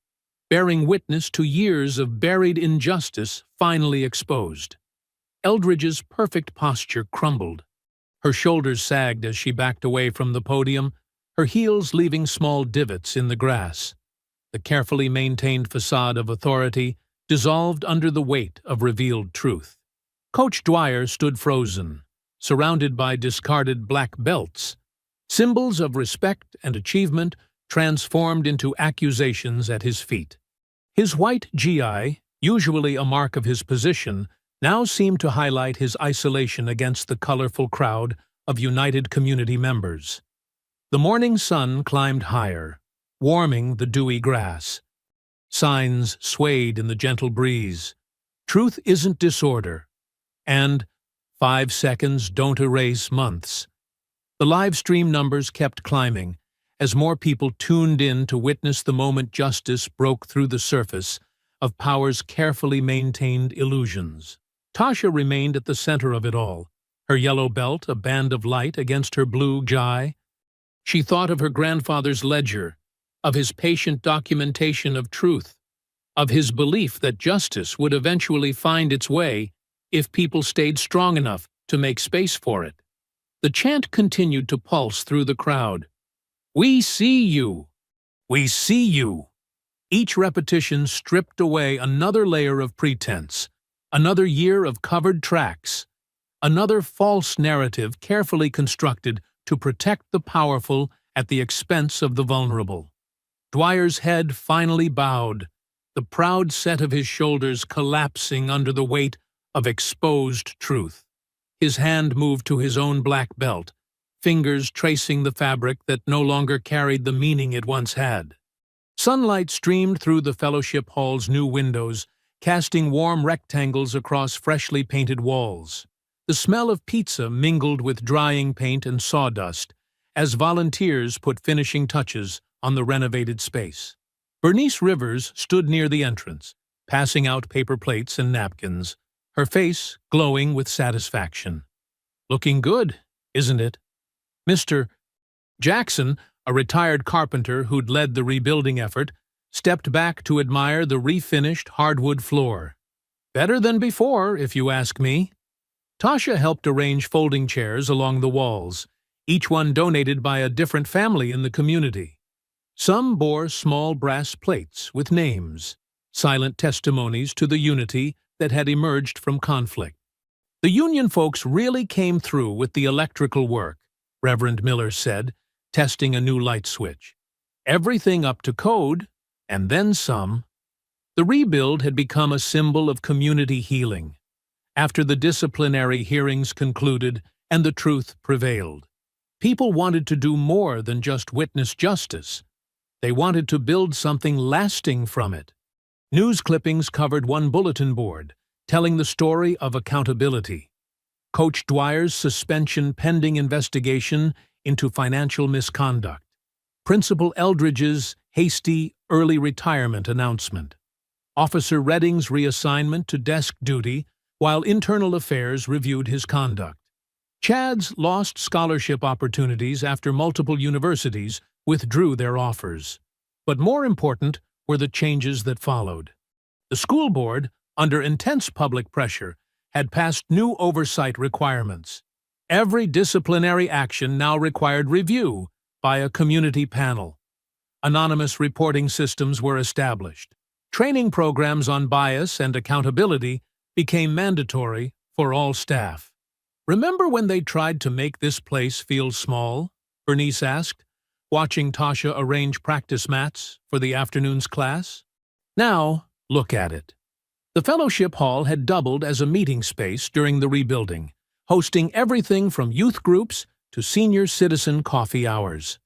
bearing witness to years of buried injustice finally exposed. Eldridge's perfect posture crumbled. Her shoulders sagged as she backed away from the podium, her heels leaving small divots in the grass. The carefully maintained facade of authority dissolved under the weight of revealed truth. Coach Dwyer stood frozen, surrounded by discarded black belts, symbols of respect and achievement transformed into accusations at his feet. His white GI, usually a mark of his position, now seemed to highlight his isolation against the colorful crowd of united community members. The morning sun climbed higher, warming the dewy grass. Signs swayed in the gentle breeze. Truth isn't disorder. And 5 seconds don't erase months. The live stream numbers kept climbing as more people tuned in to witness the moment justice broke through the surface of power's carefully maintained illusions. Tasha remained at the center of it all, her yellow belt a band of light against her blue GI. She thought of her grandfather's ledger, of his patient documentation of truth, of his belief that justice would eventually find its way if people stayed strong enough to make space for it. The chant continued to pulse through the crowd. We see you! We see you! Each repetition stripped away another layer of pretense, another year of covered tracks, another false narrative carefully constructed to protect the powerful at the expense of the vulnerable. Dwyer's head finally bowed, the proud set of his shoulders collapsing under the weight of exposed truth. His hand moved to his own black belt, fingers tracing the fabric that no longer carried the meaning it once had. Sunlight streamed through the fellowship hall's new windows, casting warm rectangles across freshly painted walls. The smell of pizza mingled with drying paint and sawdust as volunteers put finishing touches on the renovated space. Bernice Rivers stood near the entrance, passing out paper plates and napkins, her face glowing with satisfaction. Looking good, isn't it? Mr. Jackson, a retired carpenter who'd led the rebuilding effort, stepped back to admire the refinished hardwood floor. Better than before, if you ask me. Tasha helped arrange folding chairs along the walls, each one donated by a different family in the community. Some bore small brass plates with names, silent testimonies to the unity that had emerged from conflict. The union folks really came through with the electrical work, Reverend Miller said, testing a new light switch. Everything up to code, and then some. The rebuild had become a symbol of community healing. after the disciplinary hearings concluded and the truth prevailed. People wanted to do more than just witness justice. They wanted to build something lasting from it. News clippings covered one bulletin board, telling the story of accountability. Coach Dwyer's suspension pending investigation into financial misconduct. Principal Eldridge's hasty early retirement announcement. Officer Redding's reassignment to desk duty while Internal Affairs reviewed his conduct. Chad's lost scholarship opportunities after multiple universities withdrew their offers. But more important were the changes that followed. The school board, under intense public pressure, had passed new oversight requirements. Every disciplinary action now required review by a community panel. Anonymous reporting systems were established. Training programs on bias and accountability became mandatory for all staff. "Remember when they tried to make this place feel small?" Bernice asked, watching Tasha arrange practice mats for the afternoon's class. Now, look at it. The fellowship hall had doubled as a meeting space during the rebuilding, hosting everything from youth groups to senior citizen coffee hours.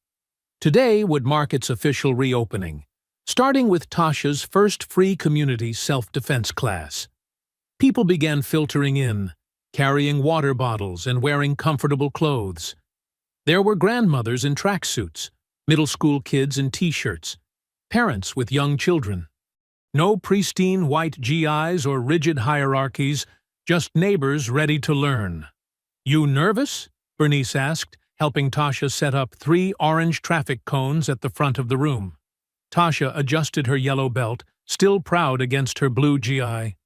Today would mark its official reopening, starting with Tasha's first free community self-defense class. People began filtering in, carrying water bottles and wearing comfortable clothes. There were grandmothers in tracksuits, middle school kids in t-shirts, parents with young children. No pristine white GIs or rigid hierarchies, just neighbors ready to learn. "You nervous?" Bernice asked, helping Tasha set up 3 orange traffic cones at the front of the room. Tasha adjusted her yellow belt, still proud against her blue GI.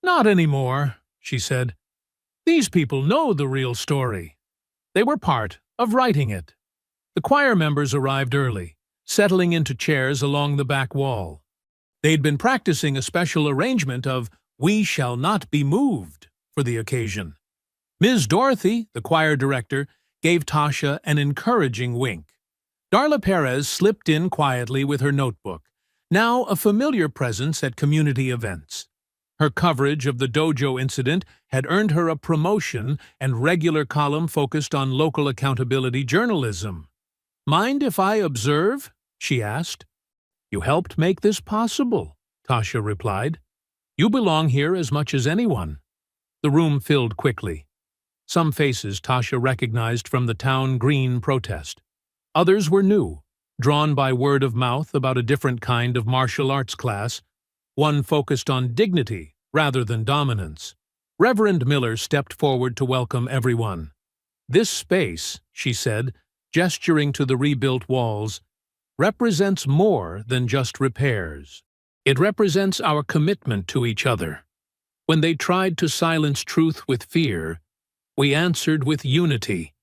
"Not anymore," she said. "These people know the real story. They were part of writing it." The choir members arrived early, settling into chairs along the back wall. They'd been practicing a special arrangement of "We Shall Not Be Moved" for the occasion. Ms. Dorothy, the choir director, gave Tasha an encouraging wink. Darla Perez slipped in quietly with her notebook, now a familiar presence at community events. Her coverage of the dojo incident had earned her a promotion and regular column focused on local accountability journalism. "Mind if I observe?" she asked. "You helped make this possible," Tasha replied. "You belong here as much as anyone." The room filled quickly. Some faces Tasha recognized from the town green protest. Others were new, drawn by word of mouth about a different kind of martial arts class, one focused on dignity rather than dominance. Reverend Miller stepped forward to welcome everyone. "This space," she said, gesturing to the rebuilt walls, "represents more than just repairs. It represents our commitment to each other. When they tried to silence truth with fear, we answered with unity.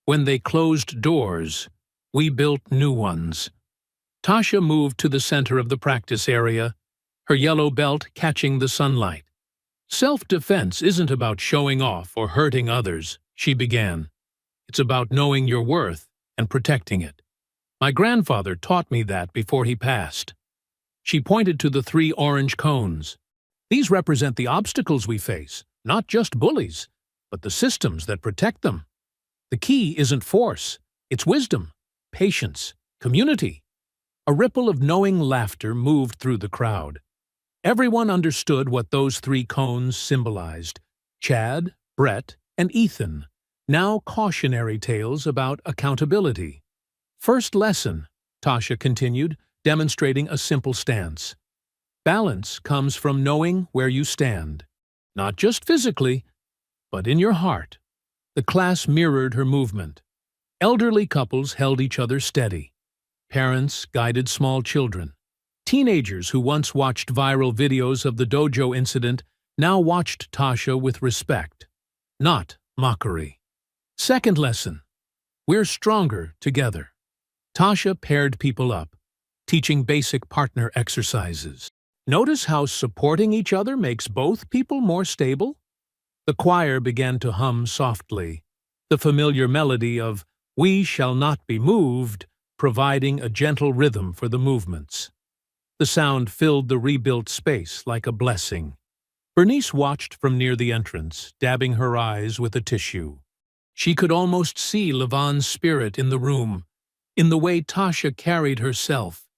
When they closed doors, we built new ones." Tasha moved to the center of the practice area, her yellow belt catching the sunlight. "Self-defense isn't about showing off or hurting others," she began. "It's about knowing your worth and protecting it. My grandfather taught me that before he passed." She pointed to the 3 orange cones. "These represent the obstacles we face, not just bullies, but the systems that protect them. The key isn't force, it's wisdom, patience, community." A ripple of knowing laughter moved through the crowd. Everyone understood what those 3 cones symbolized: Chad, Brett, and Ethan, now cautionary tales about accountability. "First lesson," Tasha continued, demonstrating a simple stance. "Balance comes from knowing where you stand, not just physically, but in your heart." The class mirrored her movement. Elderly couples held each other steady. Parents guided small children. Teenagers who once watched viral videos of the dojo incident now watched Tasha with respect, not mockery. Second lesson: we're stronger together. Tasha paired people up, teaching basic partner exercises. "Notice how supporting each other makes both people more stable?" The choir began to hum softly, the familiar melody of "We Shall Not Be Moved," providing a gentle rhythm for the movements. The sound filled the rebuilt space like a blessing. Bernice watched from near the entrance, dabbing her eyes with a tissue. She could almost see Levon's spirit in the room, in the way Tasha carried herself,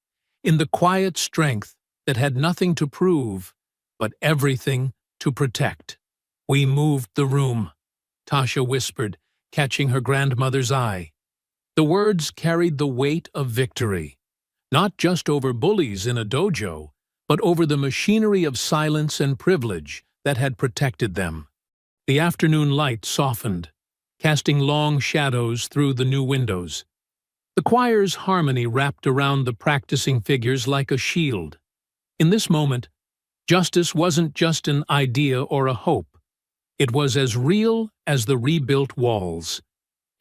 in the quiet strength that had nothing to prove, but everything to protect. "We moved the room," Tasha whispered, catching her grandmother's eye. The words carried the weight of victory, not just over bullies in a dojo, but over the machinery of silence and privilege that had protected them. The afternoon light softened, casting long shadows through the new windows. The choir's harmony wrapped around the practicing figures like a shield. In this moment, justice wasn't just an idea or a hope. It was as real as the rebuilt walls,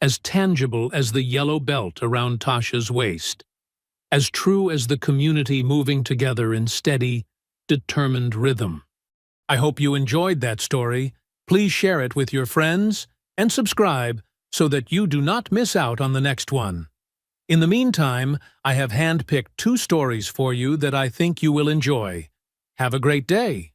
as tangible as the yellow belt around Tasha's waist, as true as the community moving together in steady, determined rhythm. I hope you enjoyed that story. Please share it with your friends and subscribe so that you do not miss out on the next one. In the meantime, I have handpicked 2 stories for you that I think you will enjoy. Have a great day!